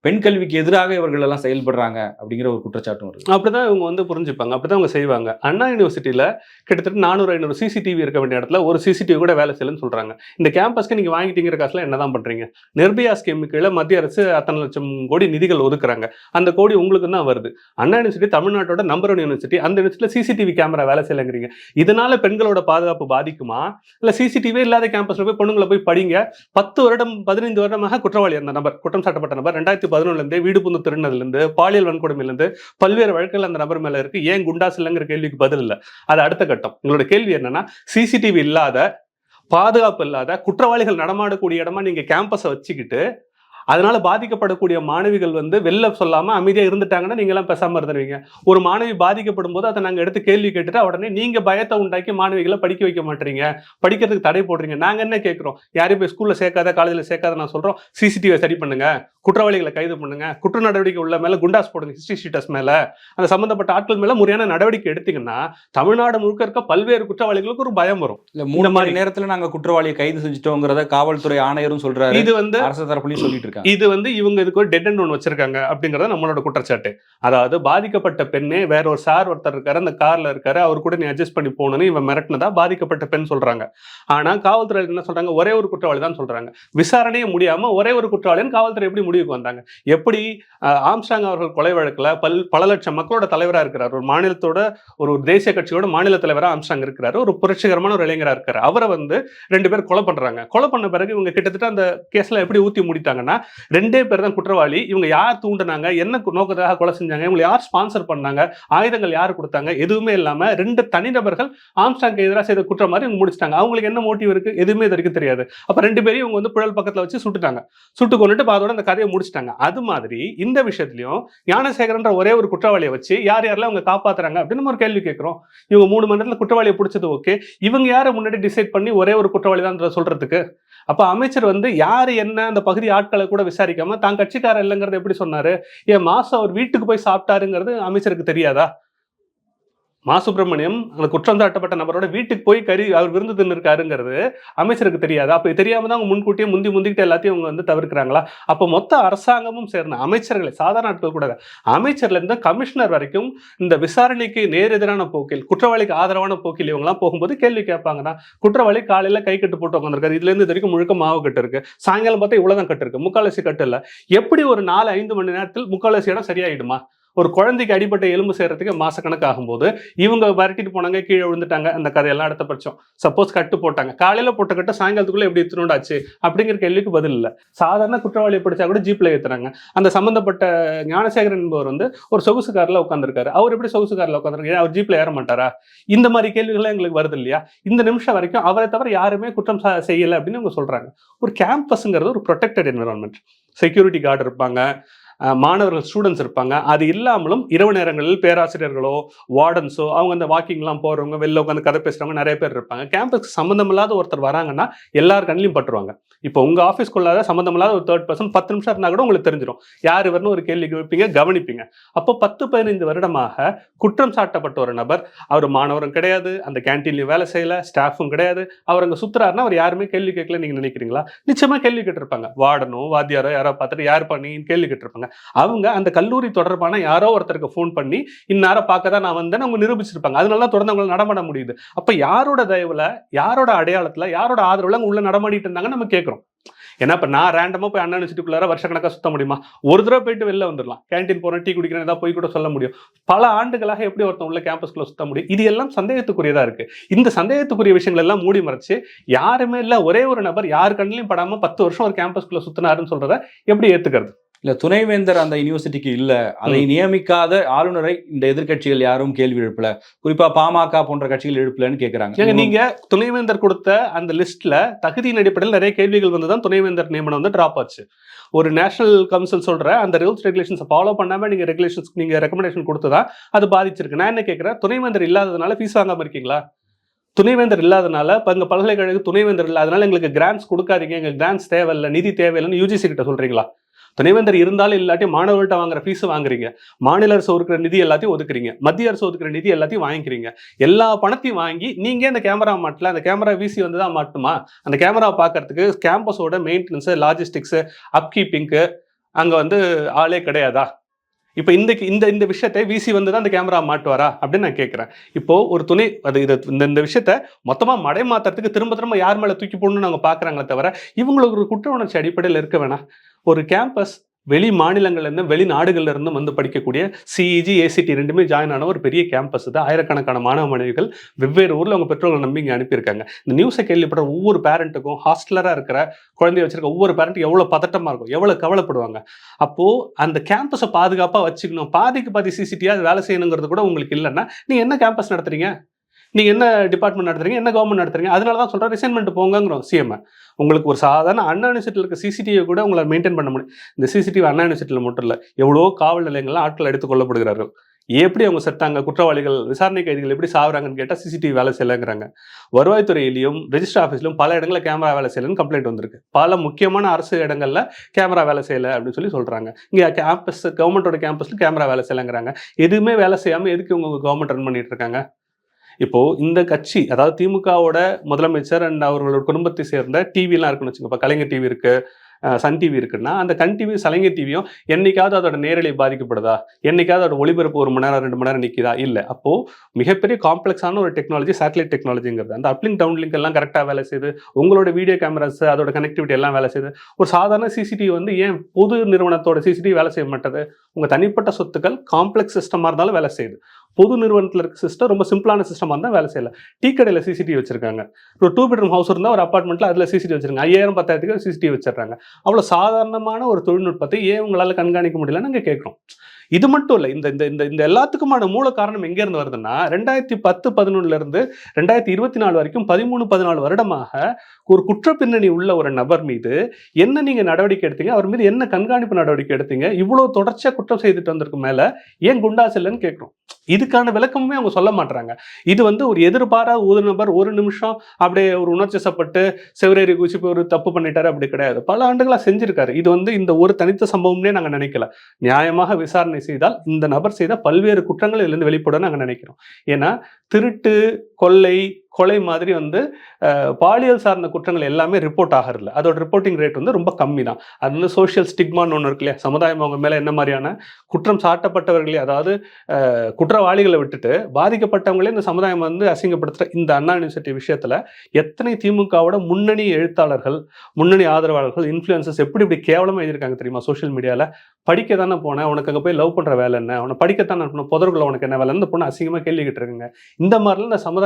பெண் கல்விக்கு எதிராக இவர்கள் எல்லாம் செயல்படுறாங்க அப்படிங்கிற ஒரு குற்றச்சாட்டும் வருது. அப்படிதான் இவங்க வந்து புரிஞ்சுப்பாங்க, அப்படிதான் அவங்க செய்வாங்க. அண்ணா யூனிவர்சிட்டியில கிட்டத்தட்ட 400-500 சிசிடிவி இருக்க வேண்டிய இடத்துல ஒரு சிசிடிவி கூட வேலை செய்யலன்னு சொல்றாங்க. இந்த கேம்பஸ்க்கு நீங்க வாங்கிட்டீங்கிற காசுல என்னதான் பண்றீங்க? நிர்பயா ஸ்கீம் கீழே மத்திய அரசு அத்தனை லட்சம் கோடி நிதிகள் ஒதுக்குறாங்க. அந்த கோடி உங்களுக்கு தான் வருது. அண்ணா யூனிவர்சிட்டி தமிழ்நாட்டோட நம்பர் 1 யூனிவர்சிட்டி, அந்த யூனிவர்சிட்டியில சிசிடிவி கேமரா வேலை செய்யலங்கிறீங்க. இதனால பெண்களோட பாதுகாப்பு பாதிக்குமா? இல்ல சிசிடிவி இல்லாத கேம்பஸ்ல போய் பொண்ணுங்களை போய் படிங்க. 10 வருடம் 15 வருடமாக குற்றவாளி அந்த நபர், குற்றம் சாட்டப்பட்ட நபர் 2011 வீடு புந்து திருநதிலிருந்து பாலியல் வன்கொடுமையிலிருந்து பல்வேறு வழக்குகள் அந்த நபர் மேல இருக்கு. ஏன் குண்டாஸ் இல்லைங்கிற கேள்விக்கு பதில் இல்லை. அது அடுத்த கட்டம். உங்களோட கேள்வி என்னன்னா, சிசிடிவி இல்லாத, பாதுகாப்பு இல்லாத, குற்றவாளிகள் நடமாடக்கூடிய இடமா நீங்க கேம்பஸை வச்சுக்கிட்டு அதனால பாதிக்கப்படக்கூடிய மாணவிகள் வந்து வெளில சொல்லாம அமைதியா இருந்துட்டாங்கன்னா நீங்க எல்லாம் பேசாம இருந்துருவீங்க. ஒரு மாணவி பாதிக்கப்படும் போது அதை நாங்க எடுத்து கேள்வி கேட்டுட்டு உடனே நீங்க பயத்தை உண்டாக்கி மாணவிகளை படிக்க வைக்க மாட்டீங்க, படிக்கிறதுக்கு தடை போடுறீங்க. நாங்க என்ன கேட்கிறோம்? யாரையும் போய் ஸ்கூல்ல சேர்க்காத, காலேஜ்ல சேர்க்காத நான் சொல்றோம். சிசிடிவி சரி பண்ணுங்க, குற்றவாளிகளை கைது பண்ணுங்க, குற்ற நடவடிக்கை உள்ள மேல குண்டாஸ் போடுங்க, ஹிஸ்டரி ஷீட்டர்ஸ் மேல, அந்த சம்பந்தப்பட்ட ஆட்கள் மேல முறையான நடவடிக்கை எடுத்தீங்கன்னா தமிழ்நாடு முழுக்க இருக்க பல்வேறு குற்றவாளிகளுக்கு ஒரு பயம் வரும். இல்ல 3 மணி நேரத்துல நாங்க குற்றவாளியை கைது செஞ்சுட்டோங்கிறத காவல்துறை ஆணையரும் சொல்றாரு. இது வந்து அரசு தரப்புலையும் சொல்லிட்டு இருக்காங்க. இது வந்து இவங்க இதுக்கு ஒரு டெட் அண்ட் ஒன் வச்சிருக்காங்க அப்படிங்கறத நம்மளோட குற்றச்சாட்டு. அதாவது பாதிக்கப்பட்ட பெண்ணே வேற ஒரு சார் ஒருத்தர் இருக்காரு, அந்த கார்ல இருக்காரு, அவர் கூட நீ அட்ஜஸ்ட் பண்ணி போகணும்னு இவன் மிரட்டினதா பாதிக்கப்பட்ட பெண் சொல்றாங்க. ஆனா காவல்துறை என்ன சொல்றாங்க? ஒரே ஒரு குற்றவாளி தான் சொல்றாங்க. விசாரணையே முடியாம ஒரே ஒரு குற்றவாளின்னு காவல்துறை எப்படி முடிவுக்கு வந்தாங்க? எப்படி ஆம்ஸ்ட்ராங் அவர்கள் கொலை வழக்குல பல லட்சம் மக்களோட தலைவரா இருக்கிறார், ஒரு மாநிலத்தோட ஒரு தேசிய கட்சியோட மாநில தலைவரா ஆம்ஸ்ட்ராங் இருக்கிறாரு, ஒரு புரட்சிகரமான ஒரு இளைஞரா இருக்காரு. அவரை வந்து 2 பேர் கொலை பண்றாங்க. கொலை பண்ண பிறகு இவங்க கிட்டத்தட்ட அந்த கேஸ்ல எப்படி ஊத்தி முடித்தாங்கன்னா 2 பேர் தான் குற்றவாளி. இவங்க யார் தூண்டுனாங்க, என்ன நோக்கத்துக்காக கொலை செஞ்சாங்க, இவங்களை யார் ஸ்பான்சர் பண்ணாங்க, ஆயுதங்கள் யார் கொடுத்தாங்க, எதுவுமே இல்லாம 2 தனிநபர்கள் ஆம்ஸ்ட்ராங்க்கு எதிராக செய்த குற்றம் மாதிரி இவங்க முடிச்சிட்டாங்க. அவங்களுக்கு என்ன மோட்டிவ் இருக்கு, எதுவுமே இது வரைக்கும் தெரியாது. அப்ப 2 பேரையும் இவங்க வந்து புழல் பக்கத்துல வச்சு சுட்டுட்டாங்க. சுட்டு கொண்டுட்டு அதோட அந்த கதையை முடிச்சிட்டாங்க. அது மாதிரி இந்த விஷயத்திலையும் ஞானசேகரன்ற ஒரே ஒரு குற்றவாளியை வச்சு யார் யாரெல்லாம் அவங்க காப்பாத்துறாங்க அப்படின்னு ஒரு கேள்வி கேட்கிறோம். இவங்க 3 மணி நேரத்துல குற்றவாளியை பிடிச்சது ஓகே, இவங்க யாரை முன்னாடி டிசைட் பண்ணி ஒரே ஒரு குற்றவாளி தான் சொல்றதுக்கு? அப்ப அமைச்சர் வந்து யாரு என்ன அந்த பகுதி ஆட்களை கூட விசாரிக்காம தான் கட்சிக்காரர் இல்லைங்கிறது எப்படி சொன்னாரு? ஏன் மாசம் அவர் வீட்டுக்கு போய் சாப்பிட்டாருங்கிறது அமைச்சருக்கு தெரியாதா? மா சுப்பிரமணியம் அந்த குற்றம் சாட்டப்பட்ட நபரோட வீட்டுக்கு போய் அவர் விருந்து தின்னு இருக்காருங்கிறது அமைச்சருக்கு தெரியாது. அப்ப தெரியாம தான் அவங்க முன்கூட்டியே முந்திக்கிட்டு எல்லாத்தையும் அவங்க வந்து தவிர்க்கிறாங்களா? அப்ப மொத்த அரசாங்கமும் சேர்ந்த அமைச்சர்களை, சாதாரண ஆட்கள் கூட, அமைச்சர்ல இருந்து கமிஷனர் வரைக்கும் இந்த விசாரணைக்கு நேர் எதிரான போக்கில், குற்றவாளிக்கு ஆதரவான போக்கில் இவங்கெல்லாம் போகும்போது கேள்வி கேட்பாங்கன்னா, குற்றவாளி காலையில கை கட்டு போட்டு உட்காந்துருக்காரு, இதுல இருந்து இது வரைக்கும் முழுக்க மாவு கட்டு இருக்கு, சாயங்காலம் பார்த்தா இவ்வளவுதான் கட்டு இருக்கு, முக்கால்வாசி கட்டு இல்ல. எப்படி ஒரு 4-5 மணி நேரத்தில் முக்கால்வாசி இடம் சரியாயிடுமா? ஒரு குழந்தைக்கு அடிப்பட்ட எலும்பு செய்யறதுக்கு மாசக்கணக்கு ஆகும்போது இவங்க விரட்டிட்டு போனாங்க, கீழே விழுந்துட்டாங்க, அந்த கதையெல்லாம் அடுத்த பட்சம். சப்போஸ் கட்டு போட்டாங்க, காலையில போட்ட கட்டு சாயங்காலத்துக்குள்ள எப்படி எத்தனோடாச்சு அப்படிங்கிற கேள்விக்கு பதில் இல்லை. சாதாரண குற்றவாளியை பிடிச்சா கூட ஜீப்ல ஏத்துறாங்க. அந்த சம்பந்தப்பட்ட ஞானசேகரன் என்பவர் வந்து ஒரு சொகுசு கார்ல உட்காந்துருக்காரு. அவர் எப்படி சொகுசு கார்ல உட்காந்துருக்காரு, அவர் ஜீப்ல ஏற மாட்டாரா? இந்த மாதிரி கேள்விகள்லாம் எங்களுக்கு வருது இல்லையா? இந்த நிமிஷம் வரைக்கும் அவரை தவிர யாருமே குற்றம் செய்யலை அப்படின்னு அவங்க சொல்றாங்க. ஒரு கேம்பஸ்ங்கிறது ஒரு ப்ரொடெக்டட் என்விரான்மெண்ட். செக்யூரிட்டி கார்டு இருப்பாங்க, மாணவர்கள் ஸ்டூடெண்ட்ஸ் இருப்பாங்க. அது இல்லாமலும் இரவு நேரங்களில் பேராசிரியர்களோ வார்டன்ஸோ அவங்க அந்த வாக்கிங்லாம் போறவங்க, வெளில உட்காந்து கதை பேசுறவங்க நிறைய பேர் இருப்பாங்க. கேம்பஸ்க்கு சம்மந்தம் இல்லாத ஒருத்தர் வராங்கன்னா எல்லார் கண்ணிலையும் பட்டுருவாங்க. இப்போ உங்க ஆஃபீஸ்க்குள்ளாத சம்மந்தம் இல்லாத ஒரு 3rd person 10 நிமிஷம் இருந்தா கூட உங்களுக்கு தெரிஞ்சிடும் யார் வரணும், ஒரு கேள்வி வைப்பீங்க, கவனிப்பீங்க. அப்போ 10-15 வருடமாக குற்றம் சாட்டப்பட்ட ஒரு நபர், அவர் மாணவரும் கிடையாது, அந்த கேன்டீன்லயும் வேலை செய்யல, ஸ்டாஃபும் கிடையாது, அவர் அங்க சுத்துறாருன்னா அவர் யாருமே கேள்வி கேட்கல நீங்க நினைக்கிறீங்களா? நிச்சயமா கேள்வி கேட்டிருப்பாங்க. வார்டனோ வாத்தியாரோ யாரோ பார்த்துட்டு யார் பண்ணீங்கன்னு கேள்வி கேட்டிருப்பாங்க. அவங்க அந்த கல்லூரி தொடர்பான யாரோ ஒருத்தருக்கு போன் பண்ணி இந்நேரம் பார்க்க தான் நான் வந்தேன்னு அவங்க நிரூபிச்சிருப்பாங்க. அதனால தொடர்ந்து அவங்களை நடமாட முடியுது. அப்ப யாரோட தயவுல, யாரோட அடையாளத்துல, யாரோட ஆதரவுல உள்ள நடமாடிட்டு இருந்தாங்க நம்ம கேட்கிறோம். ஏன்னா இப்ப நான் ரேண்டமா போய் அண்ணா யூனிவர்சிட்டிக்குள்ளார வருஷக்கணக்கா சுத்த முடியுமா? ஒரு தடவை போயிட்டு வெளில வந்துடலாம், கேன்டீன் போறேன், டீ குடிக்கிறேன், ஏதாவது போய் கூட சொல்ல முடியும். பல ஆண்டுகளாக எப்படி ஒருத்தன் உள்ள கேம்பஸ்குள்ள சுத்த முடியும்? இது எல்லாம் சந்தேகத்துக்குரியதா இருக்கு. இந்த சந்தேகத்துக்குரிய விஷயங்கள் எல்லாம் மூடி மறைச்சு யாருமே இல்ல, ஒரே ஒரு நபர் யார் கண்ணிலையும் படாம 10 வருஷம் ஒரு கேம்பஸ்குள்ள சுத்தினாருன்னு சொல்றத எப்படி ஏத்துக்கிறது? இல்ல, துணைவேந்தர் அந்த யூனிவர்சிட்டிக்கு இல்ல, அதை நியமிக்காத ஆளுநரை இந்த எதிர்கட்சிகள் யாரும் கேள்வி எழுப்பல, குறிப்பா பாமக போன்ற கட்சிகள் எழுப்பலன்னு கேட்கிறாங்க. நீங்க துணைவேந்தர் கொடுத்த அந்த லிஸ்ட்ல தகுதியின் அடிப்படையில் நிறைய கேள்விகள் வந்துதான் துணைவேந்தர் நியமனம் வந்து டிராப் ஆச்சு. ஒரு நேஷனல் கவுன்சில் சொல்ற அந்த ரூல்ஸ் ரெகுலேஷன்ஸ் ஃபாலோ பண்ணாம நீங்க ரெகுலேஷன்ஸ் நீங்க ரெக்கமெண்டேஷன் கொடுத்ததான் அது பாதிச்சிருக்கு. நான் என்ன கேட்கிறேன், துணைவேந்தர் இல்லாததுனால ஃபீஸ் வாங்காம இருக்கீங்களா? துணைவேந்தர் இல்லாதனால எங்க பல்கலைக்கழக துணைவேந்தர் இல்லாதனால எங்களுக்கு கிராண்ட்ஸ் கொடுக்காதீங்க, எங்களுக்கு கிராண்ட்ஸ் தேவையில்லை, நிதி தேவையில்லைன்னு யூஜிசி கிட்ட சொல்றீங்களா? துணைவேந்தர் இருந்தாலும் இல்லாட்டி மாணவர்கள்ட்ட வாங்குற ஃபீஸ் வாங்குறீங்க, மாநில அரசு ஒதுக்குற நிதி எல்லாத்தையும் ஒதுக்குறீங்க, மத்திய அரசு ஒதுக்குற நிதி எல்லாத்தையும் வாங்கிக்கிறீங்க. எல்லா பணத்தையும் வாங்கி நீங்க அந்த கேமரா மாட்டல, அந்த கேமரா விசி வந்து தான் மாட்டுமா? அந்த கேமரா பார்க்கறதுக்கு கேம்பஸோட மெயின்டெனன்ஸ், லாஜிஸ்டிக்ஸ், அப்கீப்பிங்க்கு அங்க வந்து ஆளே கிடையாதா? இப்போ இந்த விஷயத்தை விசி வந்து தான் அந்த கேமரா மாட்டுவாரா அப்படின்னு நான் கேட்கிறேன். இப்போ ஒரு துணை இந்த விஷயத்த மொத்தமா மடை மாத்துறதுக்கு திரும்ப யார் மேல தூக்கி போடணும்னு அவங்க பாக்குறாங்களே தவிர இவங்களுக்கு ஒரு குற்ற உணர்ச்சி அடிப்படையில் இருக்க வேணாம். ஒரு கேம்பஸ் வெளி மாநிலங்கள்ல இருந்து வெளிநாடுகள்ல இருந்து வந்து படிக்கக்கூடிய சிஇஜி ஏசிடி ரெண்டுமே ஜாயின் ஆன ஒரு பெரிய கேம்பஸ் தான். ஆயிரக்கணக்கான மாணவ மாணவிகள் வெவ்வேறு ஊர்ல அவங்க பெற்றோர்களை நம்பி இங்க அனுப்பியிருக்காங்க. இந்த நியூஸை கேள்விப்படுற ஒவ்வொரு பேரண்ட்டுக்கும், ஹாஸ்டலரா இருக்கிற குழந்தைய வச்சிருக்க ஒவ்வொரு பேரண்ட்டுக்கும் எவ்வளவு பதட்டமா இருக்கும், எவ்வளவு கவலைப்படுவாங்க. அப்போ அந்த கேம்பஸை பாதுகாப்பா வச்சுக்கணும், பாதிக்கு பாதி சிசிடியா வேலை செய்யணுங்கிறது கூட உங்களுக்கு இல்லைன்னா நீங்க என்ன கேம்பஸ் நடத்துறீங்க? நீங்க என்ன டிபார்ட்மெண்ட் நடத்துறீங்க, என்ன கவர்மெண்ட் நடத்துறீங்க? அதனாலதான் சொல்றேன் ரிசைன்மெண்ட் போங்கிறோம் சிஎம். உங்களுக்கு ஒரு சாதாரண அண்ணா யூனிவர்சிட்டியில் இருக்க சிசிடிவி கூட உங்களை மெயின்டைன் பண்ண முடியும். இந்த சிசிடிவி அண்ணா யூனிவர்சிட்டியில் மட்டும் இல்லை, எவ்வளோ காவல் நிலையங்கள்லாம் ஆட்கள் எடுத்துக் கொள்ளப்படுகிறார்கள். எப்படி அவங்க செத்தாங்க, குற்றவாளிகள் விசாரணை கைதிகள் எப்படி சாகுறாங்கன்னு கேட்டால் சிசிடிவி வேலை செய்யலைங்கிறாங்க. வருவாய்த்துறையிலையும் ரெஜிஸ்டர் ஆஃபீஸ்லையும் பல இடங்களில் கேமரா வேலை செய்யலன்னு கம்ப்ளைண்ட் வந்திருக்கு. பல முக்கியமான அரசு இடங்கள்ல கேமரா வேலை செய்யலை அப்படின்னு சொல்றாங்க. இங்கே கேம்பஸ், கவர்மெண்டோட கேம்பஸ்ல கேமரா வேலை செய்யலைங்கிறாங்க. எதுவுமே வேலை செய்யாமல் எதுக்கு உங்க கவர்மெண்ட் ரன் பண்ணிட்டு இருக்காங்க? இப்போ இந்த கட்சி, அதாவது திமுகவோட முதலமைச்சர் அண்ட் அவர்களோட குடும்பத்தை சேர்ந்த டிவிலாம் இருக்குன்னு வச்சுங்க. இப்போ கலைஞர் டிவி இருக்கு, சன் டிவி இருக்குன்னா அந்த கண் டிவி, சலைஞர் டிவியும் என்னைக்காவது அதோட நேரலை பாதிக்கப்படுதா? என்னைக்காவது அதோட ஒளிபரப்பு 1 மணி நேரம் 2 மணி நேரம் நிற்குதா? இல்லை. அப்போ மிகப்பெரிய காம்ப்ளெக்ஸான ஒரு டெக்னாலஜி சேட்டலைட் டெக்னாலஜிங்கிறது. அந்த அப்லிங்க் டவுன்லிங்க் எல்லாம் கரெக்டாக வேலை செய்யுது, உங்களோட வீடியோ கேமராஸ் அதோட கனெக்டிவிட்டி எல்லாம் வேலை செய்யுது. ஒரு சாதாரண சிசிடிவி வந்து ஏன் பொது நிறுவனத்தோட சிசிடிவி வேலை செய்ய மாட்டது? உங்க தனிப்பட்ட சொத்துக்கள் காம்ப்ளெக்ஸ் சிஸ்டமா இருந்தாலும் வேலை செய்யுது. பொது நிறுவனத்தில் இருக்க சிஸ்டம் ரொம்ப சிம்பிளான சிஸ்டமாக இருந்தால் வேலை செய்யல. டீ கடையில் சிசிடிவி வச்சிருக்காங்க. ஒரு 2 bedroom ஹவுஸ் இருந்தால் ஒரு அப்பார்ட்மெண்ட்டில் அதில் சிசிடிவி வச்சிருக்காங்க. 5000 10,000 சிசிடிவி வச்சிடறாங்க. அவ்வளோ சாதாரணமான ஒரு தொழில்நுட்பத்தை ஏன் உங்களால் கண்காணிக்க முடியலன்னு நாங்கள் கேட்குறோம். இது மட்டும் இல்லை, இந்த இந்த இந்த இந்த எல்லாத்துக்குமான மூல காரணம் எங்கேருந்து வருதுன்னா 2010-11 இருந்து 2024 வரைக்கும் 13-14 வருடமாக ஒரு குற்ற பின்னணி உள்ள ஒரு நபர் மீது என்ன நீங்க நடவடிக்கை எடுத்தீங்க, அவர் மீது என்ன கண்காணிப்பு நடவடிக்கை எடுத்தீங்க, இவ்வளவு தொடர்ச்சியா குற்றம் செய்துட்டு வந்திருக்கு மேல ஏன் குண்டாஸ் இல்லைன்னு கேட்கிறோம். இதுக்கான விளக்கமுமே அவங்க சொல்ல மாட்டாங்க. இது ஒரு எதிர்பாராத ஒரு நபர் ஒரு நிமிஷம் அப்படியே ஒரு உணர்ச்சிசப்பட்டு செவரேறி குச்சி போய் ஒரு தப்பு பண்ணிட்டாரு அப்படி கிடையாது. பல ஆண்டுகளா செஞ்சிருக்காரு. இது இந்த ஒரு தனித்த சம்பவம்னே நாங்க நினைக்கல. நியாயமாக விசாரணை செய்தால் இந்த நபர் செய்த பல்வேறு குற்றங்கள் இதிலிருந்து வெளிப்பட நாங்க நினைக்கிறோம். ஏன்னா திருட்டு, கொலை மாதிரி பாலியல் சார்ந்த குற்றங்கள் எல்லாமே ரிப்போர்ட் ஆகிறது. அதோட ரிப்போர்ட்டிங் ரேட் ரொம்ப கம்மி தான். அது சோஷியல் ஸ்டிக்மான்னு ஒன்று இருக்கு இல்லையா, சமுதாயம் அவங்க மேலே என்ன மாதிரியான குற்றம் சாட்டப்பட்டவர்களே, அதாவது குற்றவாளிகளை விட்டுட்டு பாதிக்கப்பட்டவங்களே இந்த சமுதாயம் அசிங்கப்படுத்துகிற இந்த அண்ணா யூனிவர்சிட்டி விஷயத்தில் எத்தனை திமுகவோட முன்னணி எழுத்தாளர்கள், முன்னணி ஆதரவாளர்கள், இன்ஃப்ளூயன்சர்ஸ் எப்படி கேவலமாக எழுதியிருக்காங்க தெரியுமா சோஷியல் மீடியாவில். படிக்க தானே போனேன், உனக்கு அங்கே போய் லவ் பண்ணுற வேலை என்ன, அவனை படிக்கத்தானே இருக்கணும், புதர்களை உனக்கு என்ன வேலை, இந்த பொண்ணு அசிங்கமாக கேள்விக்கிட்டு இருக்குங்க. இந்த மாதிரிலாம் இந்த சமுதாயம்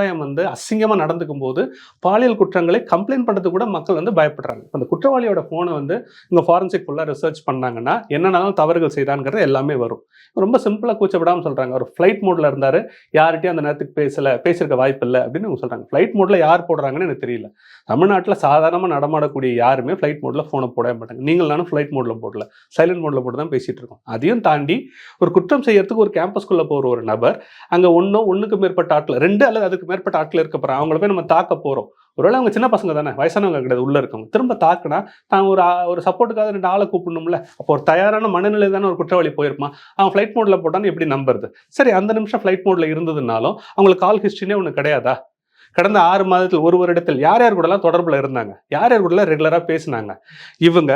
அசிங்கமா நடந்துக்கும் போது பாலியல் குற்றங்களை கம்ப்ளைண்ட் பண்றது கூட மக்கள் பயப்படுறாங்க. அந்த குற்றவாளியோட போனை இங்க ஃபாரன்சிக் ஃபுல்லா ரிசர்ச் பண்ணாங்கன்னா என்னென்னாலும் தவறுகள் செய்தான்ங்கிறது எல்லாமே வரும். ரொம்ப சிம்பிளா கூச்சப்படாம சொல்றாங்க, ஒரு ஃபிளைட் மோட்ல இருந்தாரு, யார்கிட்டயும் அந்த நேரத்துக்கு பேசிருக்க வாய்ப்பு இல்லை அப்படின்னு சொல்றாங்க. ஃபிளைட் மோட்ல யார் போடுறாங்கன்னு எனக்கு தெரியல. தமிழ்நாட்டில் சாதாரணமா நடமாடக்கூடிய யாருமே ஃபிளைட் மோட்ல போனை போடவே மாட்டாங்க. நீங்கள் நானும் ஃபிளைட் மோட்ல போடல, சைலண்ட் மோட்ல போட்டு தான் பேசிட்டு இருக்கோம். அதையும் தாண்டி ஒரு குற்றம் செய்யறதுக்கு ஒரு கேம்பஸ்குள்ள போற ஒரு நபர் அங்க ஒன்றுக்கு மேற்பட்ட ஆட்கள், 2 அல்லது அதுக்கு மேற்பட்ட ஆட்கள் இருக்க போறாங்க, அவங்கள போய் நம்ம தாக்க போறோம். ஒருவேளை அவங்க சின்ன பசங்க தானே, வயசானவங்க கிடையாது, உள்ள இருக்கவங்க. திரும்ப தாக்குனா தான் ஒரு சப்போர்ட்டுக்காக 2 ஆளை கூப்பிடணும்ல. அப்போ ஒரு தயாரான மனநிலை தானே ஒரு குற்றவாளி போயிருப்பான். அவன் ஃபிளைட் மோட்ல போட்டான்னு எப்படி நம்புறது? சரி, அந்த நிமிஷம் ஃபிளைட் மோட்ல இருந்ததுனாலும் அவங்களுக்கு கால் ஹிஸ்டரினே ஒன்று கிடையாதா? கடந்த 6 மாதத்தில் 1 வருடத்தில் யார் யார் கூடலாம் தொடர்பில் இருந்தாங்க, யார் யார் கூடலாம் ரெகுலராக பேசினாங்க, இவங்க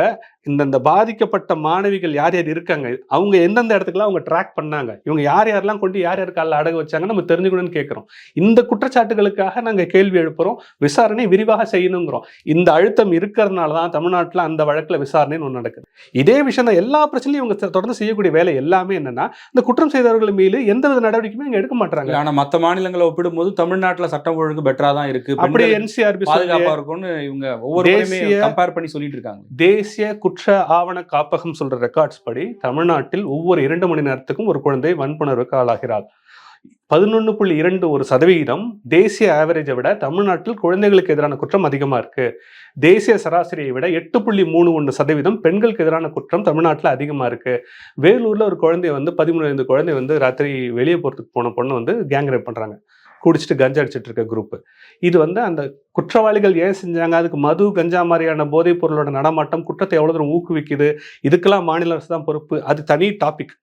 இந்த பாதிக்கப்பட்ட மாணவிகள் யார் யார் இருக்காங்க, அவங்க எந்தெந்த இடத்துக்குலாம் அவங்க ட்ராக் பண்ணாங்க, இவங்க யார் யாரெல்லாம் கொண்டு யார் யார் காலில் அடகு வச்சாங்கன்னு நம்ம தெரிஞ்சுக்கணும்னு கேட்குறோம். இந்த குற்றச்சாட்டுகளுக்காக நாங்கள் கேள்வி எழுப்புறோம், விசாரணை விரிவாக செய்யணுங்கிறோம். இந்த அழுத்தம் இருக்கிறதுனால தான் தமிழ்நாட்டில் அந்த வழக்கில் விசாரணைன்னு ஒன்று நடக்குது. இதே விஷயம் தான் எல்லா பிரச்சனையும் இவங்க தொடர்ந்து செய்யக்கூடிய வேலை எல்லாமே என்னன்னா, இந்த குற்றம் செய்தவர்கள் மீது எந்தவித நடவடிக்கையுமே இங்கே எடுக்க மாட்டாங்க. ஆனால் மற்ற மாநிலங்களை ஒப்பிடும்போது தமிழ்நாட்டில் சட்டம் ஒழுங்கு பெட்டரா தான் இருக்கு, அப்படியே என்சிஆர்பி பாதுகாப்பா இருக்கும்னு இவங்க ஒவ்வொரு கம்பேர் பண்ணி சொல்லிட்டு இருக்காங்க. தேசிய குற்ற ஆவண காப்பகம் சொல்ற ரெக்கார்ட்ஸ் படி தமிழ்நாட்டில் ஒவ்வொரு 2 மணி நேரத்துக்கும் ஒரு குழந்தை வன்புணர்வுக்கு ஆளாகிறாள். 11.21% தேசிய ஆவரேஜை விட தமிழ்நாட்டில் குழந்தைகளுக்கு எதிரான குற்றம் அதிகமா இருக்கு. தேசிய சராசரியை விட 8.31% பெண்களுக்கு எதிரான குற்றம் தமிழ்நாட்டில் அதிகமா இருக்கு. வேலூர்ல ஒரு குழந்தை 13 வயது குழந்தை ராத்திரி வெளியே போறதுக்கு போன பொண்ணு கேங் ரேப் பண்றாங்க, குடிச்சிட்டு கஞ்சா அடிச்சிட்டு இருக்க குரூப். இது அந்த குற்றவாளிகள் ஏன் செஞ்சாங்க, அதுக்கு மது, கஞ்சா மாதிரியான போதைப் பொருளோட நடமாட்டம் குற்றத்தை எவ்வளவு தூரம் ஊக்குவிக்குது, இதுக்கெல்லாம் மாநில அரசு தான் பொறுப்பு. அது தனி டாபிக்.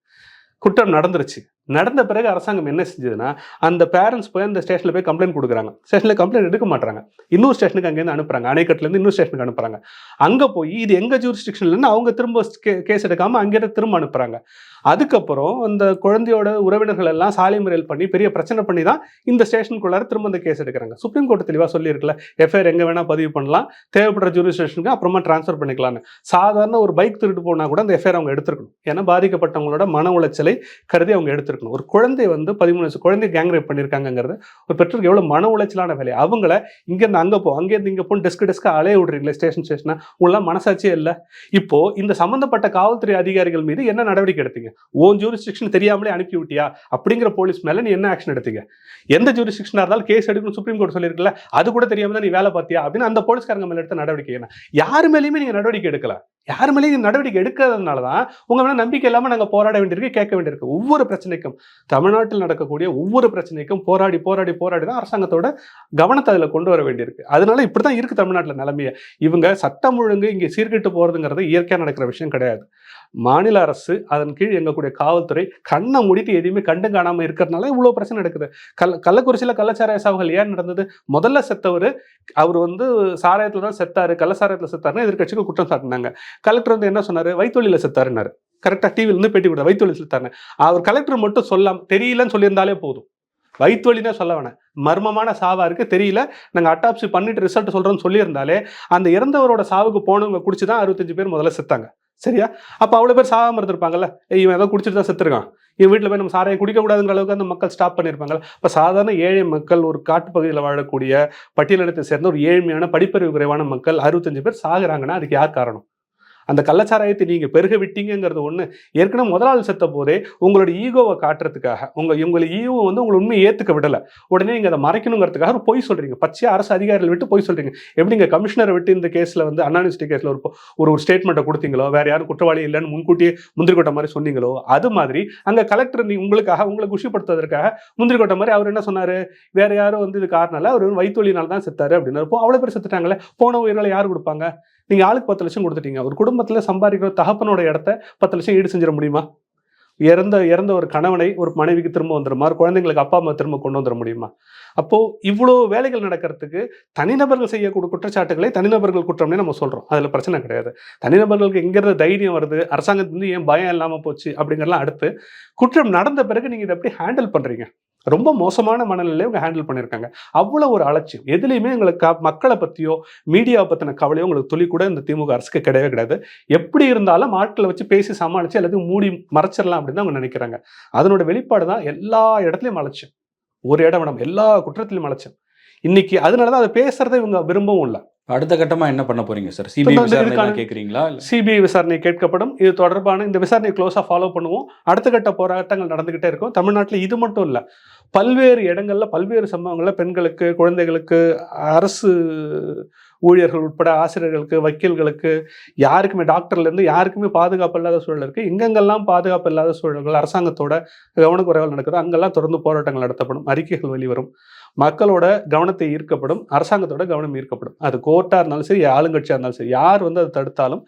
குற்றம் நடந்துருச்சு, நடந்த பிறகு அரசாங்கம் என்ன செஞ்சதுன்னா, அந்த பேரண்ட்ஸ் போய் அந்த ஸ்டேஷனில் போய் கம்ப்ளைண்ட் கொடுக்குறாங்க. ஸ்டேஷனில் கம்ப்ளைண்ட் எடுக்க மாட்டாங்க, இன்னொரு ஸ்டேஷனுக்கு அங்கேருந்து அனுப்புறாங்க, அணைக்கட்டுலேருந்து இன்னொரு ஸ்டேஷனுக்கு அனுப்புறாங்க. அங்கே போய் இது எங்கள் ஜூரிஸ்டிக்ஷன்லன்னு அவங்க திரும்ப கேஸ் எடுக்காமல் அங்கேருந்து திரும்ப அனுப்புறாங்க. அதுக்கப்புறம் அந்த குழந்தையோட உறவினர்கள் எல்லாம் சாலை மறியல் பண்ணி பெரிய பிரச்சனை பண்ணி தான் இந்த ஸ்டேஷனுக்குள்ளார திரும்ப அந்த கேஸ் எடுக்கிறாங்க. சுப்ரீம் கோர்ட் தெளிவாக சொல்லியிருக்கல, எஃப்ஐஆர் எங்கே வேணால் பதிவு பண்ணலாம், தேவைப்படுற ஜூரிஸ்டிக்ஷனுக்கு அப்புறமா டிரான்ஸ்ஃபர் பண்ணிக்கலாம்னு. சாதாரண ஒரு பைக் திருட்டு போனால் கூட அந்த எஃப்ஐஆர் அவங்க எடுத்துருக்கணும். ஏன்னா பாதிக்கப்பட்டவங்களோட மன உளைச்சலை கருதி அவங்க எடுத்துருக்கணும். ஒரு குழந்தை 13 வயசு குழந்தை கேங் ரேப் பண்ணியிருக்காங்கிறது ஒரு பெற்றோருக்கு எவ்வளோ மன உளைச்சலான வேலை. அவங்கள இங்கேருந்து அங்கே போ, அங்கேருந்து இங்கே போன்னு டெஸ்க்கு அலைய விடுறீங்களே ஸ்டேஷனா, உங்களாம் மனசாட்சியே இல்லை. இப்போ இந்த சம்பந்தப்பட்ட காவல்துறை அதிகாரிகள் மீது என்ன நடவடிக்கை எடுத்தீங்க? ஓன் ஜூரிஸ்டிக்ஷன் தெரியாமலே அனுப்பி விட்டியா அப்படிங்கிற போலீஸ் மேல நீ என்ன ஆக்ஷன் எடுத்தீங்க? எந்த ஜூரிஸ்டிக்ஷனா இருந்தாலும் கேஸ் எடுக்கணும் சுப்ரீம் கோர்ட் சொல்லியிருக்கல, அது கூட தெரியாம தான் நீ வேலை பார்த்தியா அப்படின்னு அந்த போலீஸ்காரங்க மேல எடுத்த நடவடிக்கை என்ன? யாரு மேலேயுமே நீங்க நடவடிக்கை எடுக்கல. யார் மேலேயும் நடவடிக்கை எடுக்கிறதுனால தான் உங்க மேல நம்பிக்கை இல்லாமல் நாங்கள் போராட வேண்டியிருக்கு, கேட்க வேண்டியிருக்கு. ஒவ்வொரு பிரச்சனைக்கும், தமிழ்நாட்டில் நடக்கக்கூடிய ஒவ்வொரு பிரச்சனைக்கும் போராடி போராடி போராடி தான் அரசாங்கத்தோட கவனத்தை அதில் கொண்டு வர வேண்டியிருக்கு. அதனால இப்படி தான் இருக்கு தமிழ்நாட்டில் நிலைமையை. இவங்க சட்டம் ஒழுங்கு இங்கே சீர்கெட்டு போறதுங்கிறது இயற்கையாக நடக்கிற விஷயம் கிடையாது. மாநில அரசு அதன் கீழ் இயங்கக்கூடிய காவல்துறை கண்ணை மூடிட்டு எதையுமே கண்டு காணாமல் இருக்கிறதுனால இவ்வளோ பிரச்சனை நடக்குது. கள்ளக்குறிச்சியில் கள்ளச்சாராய சாவுகள் ஏன் நடந்தது? முதல்ல செத்தவர் அவர் சாராயத்தில் தான் செத்தாரு, கள்ளச்சாராயத்தில் செத்தாருன்னு எதிர்கட்சிகள் குற்றம் சாட்டினாங்க. கலெக்டர் என்ன சொன்னாரு? வயிற்றுவலியில் செத்தாருன்னாரு. கரெக்டாக டிவியிலிருந்து பேட்டி கொடுத்தா வயிற்றுவலி செத்தாருன்னு. அவர் கலெக்டர் மட்டும் சொல்லாம தெரியலன்னு சொல்லியிருந்தாலே போதும். வயிற்றுவலினே சொல்ல வேணாம், மர்மமான சாவா இருக்கு தெரியல, நாங்கள் அட்டாப்சி பண்ணிட்டு ரிசல்ட் சொல்றோம்னு சொல்லியிருந்தாலே அந்த இறந்தவரோட சாவுக்கு போனவங்க குடிச்சுதான் 65 பேர் முதல்ல செத்தாங்க. சரியா? அப்போ அவ்வளோ பேர் சாகாமல் இருந்திருப்பாங்கல்ல. இவன் ஏதோ குடிச்சிட்டு தான் செத்துருக்கான், இவன் வீட்டில் போய் நம்ம சாராயம் குடிக்கக்கூடாதுங்கிற அளவுக்கு அந்த மக்கள் ஸ்டாப் பண்ணியிருப்பாங்கல்ல. இப்போ சாதாரண ஏழை மக்கள், ஒரு காட்டுப்பகுதியில் வாழக்கூடிய பட்டியலினத்தை சேர்ந்த ஒரு ஏழ்மையான படிப்பறிவு குறைவான மக்கள் 65 பேர் சாகுறாங்கன்னா அதுக்கு யார் காரணம்? அந்த கள்ளச்சாராயத்தை நீங்க பெருக விட்டீங்கிறது ஒண்ணு. ஏற்கனவே முதலாளி செத்த போதே உங்களோட ஈகோவை காட்டுறதுக்காக, உங்களை ஈகோ வந்து உங்களை உண்மையை ஏத்துக்க விடல, உடனே நீங்க அதை மறைக்கணுங்கிறதுக்காக ஒரு பொய் சொல்றீங்க. பச்சையா அரசு அதிகாரிகள் விட்டு பொய் சொல்றீங்க. எப்படிங்க கமிஷனரை விட்டு இந்த கேஸ்ல வந்து அண்ணா யூனிவர்சிட்டி கேஸ்ல ஒரு ஸ்டேட்மெண்ட்டை கொடுத்தீங்களோ, வேற யாரும் குற்றவாளி இல்லைன்னு முன்கூட்டியே முந்திரி கொட்ட மாதிரி சொன்னீங்களோ, அது மாதிரி அங்க கலெக்டர் உங்களுக்காக, உங்களை குஷிப்படுத்துவதற்காக முந்திரி கொட்ட மாதிரி அவர் என்ன சொன்னாரு, வேற யாரும் வந்து இது காரணம் இல்ல, அவர் வயிற்றுவலினால தான் செத்தாரு அப்படின்னு. அவ்வளவு பேர் செத்துட்டாங்களே, போன உயிர்களை யார் கொடுப்பாங்க? நீங்க ஆளுக்கு 10 லட்சம் கொடுத்துட்டீங்க. ஒரு குடும்பத்துல சம்பாதிக்கிற தகப்பனோட இடத்த 10 லட்சம் ஈடு செஞ்சிட முடியுமா? இறந்த ஒரு கணவனை ஒரு மனைவிக்கு திரும்ப வந்துடுமா? குழந்தைங்களுக்கு அப்பா அம்மா திரும்ப கொண்டு வந்துட முடியுமா? அப்போ இவ்வளோ வேலைகள் நடக்கிறதுக்கு தனிநபர்கள் செய்யக்கூடிய குற்றச்சாட்டுகளை தனிநபர்கள் குற்றம்னே நம்ம சொல்றோம். அதுல பிரச்சனை கிடையாது. தனிநபர்களுக்கு எங்கிருந்து தைரியம் வருது, அரசாங்கத்துலேருந்து ஏன் பயம் இல்லாம போச்சு அப்படிங்கிறலாம் அடுத்து. குற்றம் நடந்த பிறகு நீங்க இதை எப்படி ஹேண்டில் பண்றீங்க? ரொம்ப மோசமான மனநிலையை இவங்க ஹேண்டில் பண்ணியிருக்காங்க. அவ்வளோ ஒரு அலட்சியம். எதுலையுமே எங்களுக்கு மக்களை பற்றியோ மீடியாவை பற்றின கவலையோ உங்களுக்கு துளி கூட இந்த திமுக அரசுக்கு கிடையவே கிடையாது. எப்படி இருந்தாலும் ஆட்களை வச்சு பேசி சமாளித்து எல்லாத்தையும் மூடி மறைச்சிடலாம் அப்படின்னு தான் அவங்க நினைக்கிறாங்க. அதனோட வெளிப்பாடு தான் எல்லா இடத்துலையும் அலட்சியம். ஒரு இடம் விடாம எல்லா குற்றத்திலையும் அலட்சியம். இன்னைக்கு அதனால தான் அதை பேசுறதை இவங்க விரும்பவும் இல்லை. அடுத்த கட்டமா என்ன பண்ண போறீங்க சார்? சிபிஐ விசாரணை கேட்குறீங்களா? சிபிஐ விசாரணை கேட்கப்படும். இது தொடர்பான இந்த விசாரணையை க்ளோஸா ஃபாலோ பண்ணுவோம். அடுத்த கட்ட போராட்டங்கள் நடந்துகிட்டே இருக்கும். தமிழ்நாட்டில் இது மட்டும் இல்லை, பல்வேறு இடங்கள்ல பல்வேறு சம்பவங்கள்ல பெண்களுக்கு, குழந்தைகளுக்கு, அரசு ஊழியர்கள் உட்பட ஆசிரியர்களுக்கு, வக்கீல்களுக்கு, யாருக்குமே டாக்டர்லேருந்து யாருக்குமே பாதுகாப்பு இல்லாத சூழல் இருக்குது. எங்கெங்கெல்லாம் பாதுகாப்பு இல்லாத சூழல்கள் அரசாங்கத்தோட கவனக்குறைவால் நடக்குது அங்கெல்லாம் தொடர்ந்து போராட்டங்கள் நடத்தப்படும், அறிக்கைகள் வெளிவரும், மக்களோட கவனத்தை ஈர்க்கப்படும், அரசாங்கத்தோட கவனம் ஈர்க்கப்படும். அது கோர்ட்டாக இருந்தாலும் சரி, ஆளுங்கட்சியாக இருந்தாலும் சரி, யார் வந்து அதை தடுத்தாலும்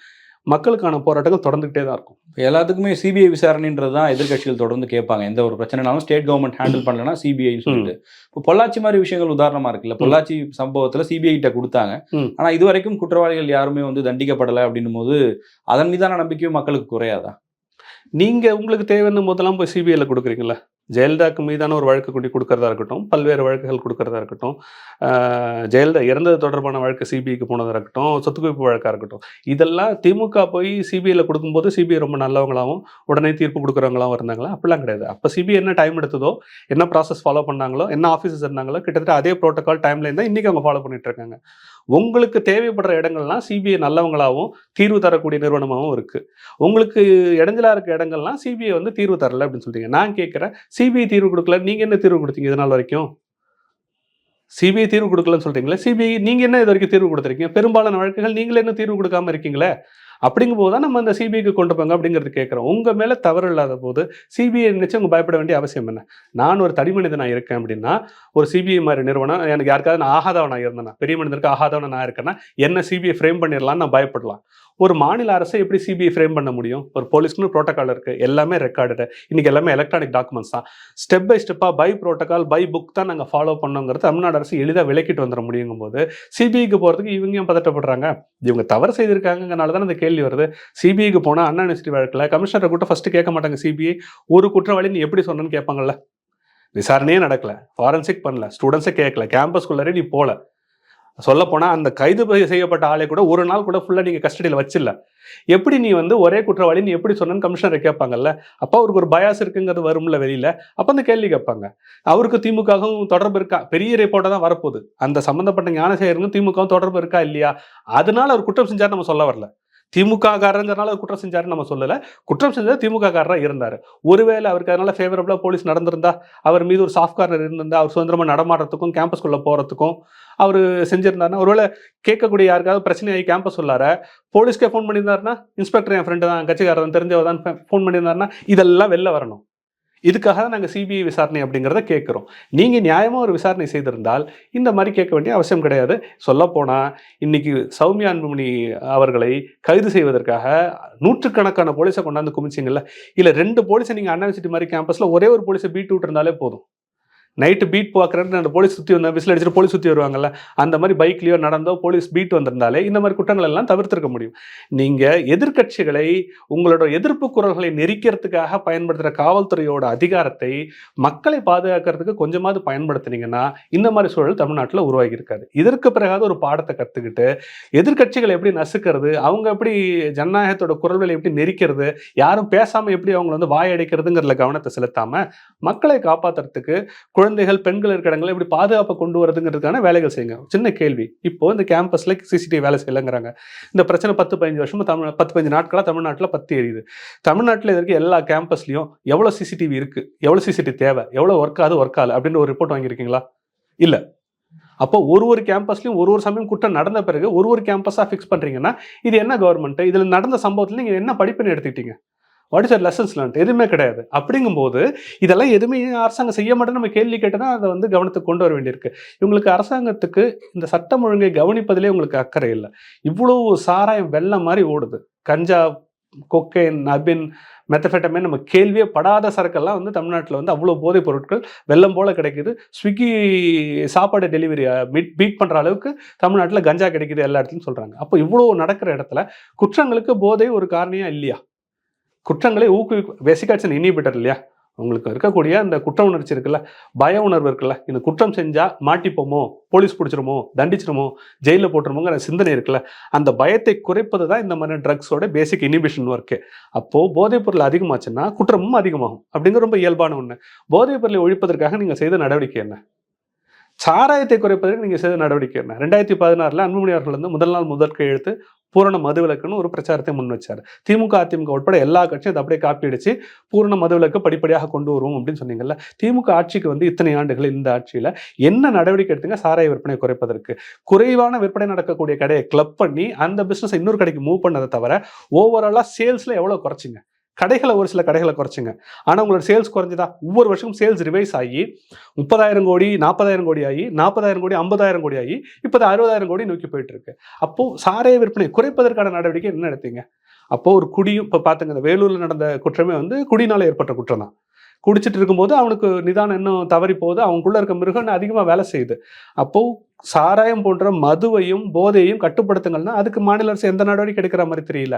மக்களுக்கான போராட்டங்கள் தொடர்ந்துகிட்டே தான் இருக்கும். எல்லாத்துக்குமே சிபிஐ விசாரணைன்றது தான் எதிர்கட்சிகள் தொடர்ந்து கேட்பாங்க. எந்த ஒரு பிரச்சனைனாலும் ஸ்டேட் கவர்மெண்ட் ஹேண்டில் பண்ணலன்னா சிபிஐன்னு சொல்லிட்டு. இப்போ பொள்ளாச்சி மாதிரி விஷயங்கள் உதாரணமா இருக்குல்ல, பொள்ளாச்சி சம்பவத்துல சிபிஐ கிட்ட கொடுத்தாங்க, ஆனா இது வரைக்கும் குற்றவாளிகள் யாருமே வந்து தண்டிக்கப்படலை அப்படின்னும் போது அதன் மீதான நம்பிக்கையும் மக்களுக்கு குறையாதா? நீங்க உங்களுக்கு தேவையான போதெல்லாம் போய் சிபிஐல கொடுக்குறீங்களா? ஜெயலலிதாவுக்கு மீதான ஒரு வழக்கு கொண்டு கொடுக்கறதா இருக்கட்டும், பல்வேறு வழக்குகள் கொடுக்கறதா இருக்கட்டும், ஜெயலலிதா இறந்தது தொடர்பான வழக்கு சிபிஐக்கு போனதாக இருக்கட்டும், சொத்து குவிப்பு வழக்காக இருக்கட்டும், இதெல்லாம் திமுக போய் சிபிஐயில் கொடுக்கும்போது சிபிஐ ரொம்ப நல்லவங்களாகவும் உடனே தீர்ப்பு கொடுக்குறவங்களாகவும் இருந்தாங்களா? அப்படிலாம் கிடையாது. அப்போ சிபிஐ என்ன டைம் எடுத்ததோ, என்ன ப்ராசஸ் ஃபாலோ பண்ணாங்களோ, என்ன ஆஃபீஸர்ஸ் இருந்தாங்களோ, கிட்டத்தட்ட அதே ப்ரோட்டோகால் டைம்லைன் தான் இன்றைக்கி அவங்க ஃபாலோ பண்ணிட்டு இருக்காங்க. உங்களுக்கு தேவைப்படுற இடங்கள்லாம் சிபிஐ நல்லவங்களாகவும் தீர்வு தரக்கூடிய நிறுவனமாகவும் இருக்குது. உங்களுக்கு இடைஞ்சலாக இருக்க இடங்கள்லாம் சிபிஐ வந்து தீர்வு தரல அப்படின்னு சொல்றீங்க. நான் கேட்குறேன், சிபிஐ தீர்வு கொடுக்கல, நீங்க என்ன தீர்வு கொடுத்தீங்க இது நாள் வரைக்கும்? சிபிஐ தீர்வு கொடுக்கலன்னு சொல்றீங்களா? சிபிஐ நீங்க என்ன இது வரைக்கும் தீர்வு கொடுத்துருக்கீங்க? பெரும்பாலான வழக்குகள் நீங்களே என்ன தீர்வு கொடுக்காம இருக்கீங்களே. அப்படிங்கும்போது தான் நம்ம அந்த சிபிஐக்கு கொண்டு போங்க அப்படிங்கிறது கேட்குறோம். உங்கள் மேலே தவறு இல்லாத போது சிபிஐ நினைச்சு உங்க பயப்பட வேண்டிய அவசியம் என்ன? நான் ஒரு தனி மனிதனாக இருக்கேன் அப்படின்னா, ஒரு சிபிஐ மாதிரி நிறுவனம் எனக்கு யாருக்காவது நான் ஆகாதவனாக இருந்தேன்னா, பெரிய மனிதருக்கு ஆகாதவன் நான் இருக்கேன்னா என்ன சிபிஐ ஃப்ரேம் பண்ணிடலான்னு நான் பயப்படலாம். ஒரு மாநில அரசை எப்படி சிபிஐ ஃப்ரேம் பண்ண முடியும்? ஒரு போலீஸ்க்குன்னு ப்ரோட்டோகால் இருக்குது, எல்லாமே ரெக்கார்டு, இன்னைக்கு எல்லாமே எலக்ட்ரானிக் டாக்குமெண்ட்ஸ் தான். ஸ்டெப் பை ஸ்டெப்பாக பை ப்ரோட்டோகால் பை புக் தான் நாங்கள் ஃபாலோ பண்ணோங்கிறது தமிழ்நாடு அரசு எளிதாக விலக்கிட்டு வந்துட முடியுங்கும் போது சிபிஐக்கு போகிறதுக்கு இவங்க ஏன் பதட்டப்படுறாங்க? இவங்க தவறு செய்திருக்காங்கனால தான் அந்த கேள்வி வருது. சிபிஐக்கு போனால் அண்ணா யூனிவர்சிட்டி வழக்கில் கமிஷனரை கூட ஃபஸ்ட்டு கேட்க மாட்டாங்க. சிபிஐ ஒரு குற்றவாளி நீ எப்படி சொன்னேன்னு கேட்பாங்கல்ல. விசாரணையே நடக்கல, ஃபாரன்சிக் பண்ணல, ஸ்டூடெண்ட்ஸே கேட்கல, கேம்பஸ்குள்ளே நீ போல, சொல்லப்போனால் அந்த கைது செய்யப்பட்ட ஆளை கூட ஒரு நாள் கூட ஃபுல்லாக நீங்கள் கஸ்டடியில் வச்சில்ல, எப்படி நீ வந்து ஒரே குற்றவாளி நீ எப்படி சொன்னு கமிஷனரை கேட்பாங்கல்ல. அப்போ அவருக்கு ஒரு பயாஸ் இருக்குங்கிறது வரும்ல வெளியில். அப்போ அந்த கேள்வி கேட்பாங்க. அவருக்கு திமுகவும் தொடர்பு இருக்கா? பெரிய ரிப்போர்ட்டாக தான் வரப்போகுது. அந்த சம்மந்தப்பட்ட ஞானசேகரனும் திமுகவும் தொடர்பு இருக்கா இல்லையா? அதனால அவர் குற்றம் செஞ்சார் நம்ம சொல்ல வரல. திமுக காரங்கிறனால குற்றம் செஞ்சாருன்னு நம்ம சொல்லலை. குற்றம் செஞ்சது திமுக காரராக இருந்தார். ஒருவேளை அவருக்கு அதனால ஃபேவரபிளாக போலீஸ் நடந்திருந்தா, அவர் மீது ஒரு சாஃப்ட் கார்னர் இருந்திருந்தா, அவர் சுதந்திரமாக நடமாடுறதுக்கும் கேம்பஸ்குள்ளே போகிறதுக்கும் அவர் செஞ்சிருந்தாருன்னா, ஒருவேளை கேட்கக்கூடிய யாருக்காவது பிரச்சனையாகி கேம்பஸ் உள்ளார போலீஸ்க்கே ஃபோன் பண்ணியிருந்தாருன்னா, இன்ஸ்பெக்டர் என் ஃப்ரெண்டு தான், கட்சிக்காரன் தெரிஞ்சவர் தான் ஃபோன் பண்ணியிருந்தாருன்னா, இதெல்லாம் வெளில வரணும். இதுக்காக தான் நாங்கள் சிபிஐ விசாரணை அப்படிங்கிறத கேட்குறோம். நீங்கள் நியாயமாக ஒரு விசாரணை செய்திருந்தால் இந்த மாதிரி கேட்க வேண்டிய அவசியம் கிடையாது. சொல்லப்போனால் இன்னைக்கு சௌமியா அன்புமணி அவர்களை கைது செய்வதற்காக நூற்றுக்கணக்கான போலீஸை கொண்டாந்து குமிச்சிங்கல்ல, இல்லை 2 போலீஸை நீங்கள் அண்ணா யூனிவர்சிட்டி மாதிரி கேம்பஸில் ஒரே ஒரு போலீஸை பீட் விட்டு இருந்தாலே போதும். நைட்டு பீட் பார்க்குறேன்னு அந்த போலீஸ் சுற்றி வந்தால் விசில் அடிச்சுட்டு போலீஸ் சுற்றி வருவாங்கல்ல, அந்த மாதிரி பைக்லேயோ நடந்தோ போலீஸ் பீட் வந்திருந்தாலே இந்த மாதிரி குற்றங்கள் எல்லாம் தவிர்த்திருக்க முடியும். நீங்கள் எதிர்க்கட்சிகளை உங்களோட எதிர்ப்பு குரல்களை நெரிக்கிறதுக்காக பயன்படுத்துகிற காவல்துறையோட அதிகாரத்தை மக்களை பாதுகாக்கிறதுக்கு கொஞ்சமாவது பயன்படுத்தினீங்கன்னா இந்த மாதிரி சூழல் தமிழ்நாட்டில் உருவாகி இருக்காது. இதற்கு பிறகாவது ஒரு பாடத்தை கற்றுக்கிட்டு எதிர்க்கட்சிகளை எப்படி நசுக்கிறது, அவங்க எப்படி ஜனநாயகத்தோட குரல்களை எப்படி நெரிக்கிறது, யாரும் பேசாமல் எப்படி அவங்களை வந்து வாயடைக்கிறதுங்கிறதுல கவனத்தை செலுத்தாமல் மக்களை காப்பாற்றுறதுக்கு குழந்தைகள் பெண்கள் இருக்கிற இடங்களை எப்படி பாதுகாப்பை கொண்டு வரதுங்கிறதுக்கான வேலைகள் செய்யுங்க. சின்ன கேள்வி, இப்போ இந்த கேம்பஸ்ல சிசிடிவி வேலை செய்யலைங்கிறாங்க. இந்த பிரச்சனை 10-15 வருஷமா 10-15 நாட்களாக தமிழ்நாட்டில் பத்தி எரியுது. தமிழ்நாட்டில் இருக்க எல்லா கேம்பஸ்லையும் எவ்வளோ சிசிடிவி இருக்கு, எவ்வளோ சிசிடிவி தேவை, எவ்வளோ ஒர்க் ஆகுது ஒர்க் ஆகல அப்படின்னு ஒரு ரிப்போர்ட் வாங்கியிருக்கீங்களா? இல்லை. அப்போ ஒரு கேம்பஸ்லையும் ஒரு சமயம் குற்றம் நடந்த பிறகு ஒரு கேம்பஸாக ஃபிக்ஸ் பண்றீங்கன்னா இது என்ன கவர்மெண்ட்? இதில் நடந்த சம்பவத்தில் நீங்கள் என்ன படிப்புன்னு எடுத்துக்கிட்டீங்க? What is lessons learned? எதுவுமே கிடையாது. அப்படிங்கும்போது இதெல்லாம் எதுவுமே அரசாங்கம் செய்ய மாட்டேன்னு நம்ம கேள்வி கேட்டதான் அதை வந்து கவனத்துக்கு கொண்டு வர வேண்டியிருக்கு. இவங்களுக்கு அரசாங்கத்துக்கு இந்த சட்டம் ஒழுங்கை கவனிப்பதிலே உங்களுக்கு அக்கறை இல்லை. இவ்வளவு சாராயம் வெள்ளம் மாதிரி ஓடுது. கஞ்சா, கொக்கைன், நபின், மெத்தஃபெட்டமின், நம்ம கேள்வியே படாத சரக்கெல்லாம் வந்து தமிழ்நாட்டில் வந்து அவ்வளோ போதைப் பொருட்கள் வெள்ளம் போல கிடைக்குது. ஸ்விக்கி சாப்பாடு டெலிவரி பீட் பண்ணுற அளவுக்கு தமிழ்நாட்டில் கஞ்சா கிடைக்குது எல்லா இடத்துலையும் சொல்கிறாங்க. அப்போ இவ்வளோ நடக்கிற இடத்துல குற்றங்களுக்கு போதை ஒரு காரணியா இல்லையா? குற்றங்களை பேசிக்காக இட்ஸ் இன்ஹிபிட்டர் இல்லையா? உங்களுக்கு இருக்கக்கூடிய அந்த குற்ற உணர்ச்சி இருக்குல்ல, பய உணர்வு இருக்குல்ல, இந்த குற்றம் செஞ்சா மாட்டிப்போமோ, போலீஸ் பிடிச்சிருமோ, தண்டிச்சிருமோ, ஜெயிலில் போட்டுருமோங்கிற சிந்தனை இருக்குல்ல, அந்த பயத்தை குறைப்பது தான் இந்த மாதிரி ட்ரக்ஸோட பேசிக் இனிபிஷன் ஒர்க்கு. அப்போது போதைப் பொருள் அதிகமாச்சுன்னா குற்றமும் அதிகமாகும் அப்படிங்கிற ரொம்ப இயல்பான ஒன்று. போதைப் பொருளை ஒழிப்பதற்காக நீங்கள் செய்த நடவடிக்கை என்ன? சாராயத்தை குறைப்பதற்கு நீங்கள் செய்த நடவடிக்கை என்ன? 2016 அன்புமணி அவர்கள் வந்து முதல் நாள் முதற் கையெழுத்து பூரண மதுவிலக்குன்னு ஒரு பிரச்சாரத்தை முன் வச்சார். திமுக, அதிமுக உட்பட எல்லா கட்சியும் அதை அப்படியே காப்பி அடிச்சு பூரண மதுவிலக்கு படிப்படியாக கொண்டு வருவோம் அப்படின்னு சொன்னீங்கல்ல. திமுக ஆட்சிக்கு வந்து இத்தனை ஆண்டுகள் இந்த ஆட்சியில் என்ன நடவடிக்கை எடுத்தீங்க சாராய விற்பனை குறைப்பதற்கு? குறைவான விற்பனை நடக்கக்கூடிய கடையை கிளப் பண்ணி அந்த பிஸ்னஸ் இன்னொரு கடைக்கு மூவ் பண்ணதை தவிர ஓவராலாக சேல்ஸில் எவ்வளோ குறைச்சிங்க? கடைகளை ஒரு சில கடைகளை குறைச்சிங்க. ஆனால் உங்களோட சேல்ஸ் குறைஞ்சதா? ஒவ்வொரு வருஷமும் சேல்ஸ் ரிவைஸ் ஆகி 30,000 கோடி 40,000 கோடி ஆகி 40,000 கோடி 50,000 கோடி ஆகி இப்போ 60,000 கோடி நோக்கி போயிட்டு இருக்கு. அப்போ சாராய விற்பனை குறைப்பதற்கான நடவடிக்கை என்ன எடுத்தீங்க? அப்போ ஒரு குடியும் இப்போ பார்த்துங்க, இந்த வேலூரில் நடந்த குற்றமே வந்து குடினால ஏற்பட்ட குற்றம் தான். குடிச்சிட்டு இருக்கும்போது அவனுக்கு நிதானம் இன்னும் தவறி போகுது, அவனுக்குள்ள இருக்க மிருகம் அதிகமாக வேலை செய்யுது. அப்போ சாராயம் போன்ற மதுவையும் போதையையும் கட்டுப்படுத்துங்கள்னா அதுக்கு மாநில அரசு எந்த நடவடிக்கை எடுக்கிற மாதிரி தெரியல.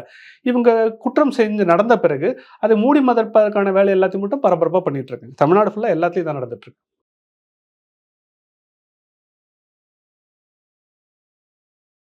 இவங்க குற்றம் செஞ்சு நடந்த பிறகு அதை மூடி மதற்கான வேலை எல்லாத்தையும் மட்டும் பரபரப்பாக பண்ணிட்டு இருக்காங்க. தமிழ்நாடு ஃபுல்லாக எல்லாத்தையும் தான் நடந்துட்டு இருக்கு.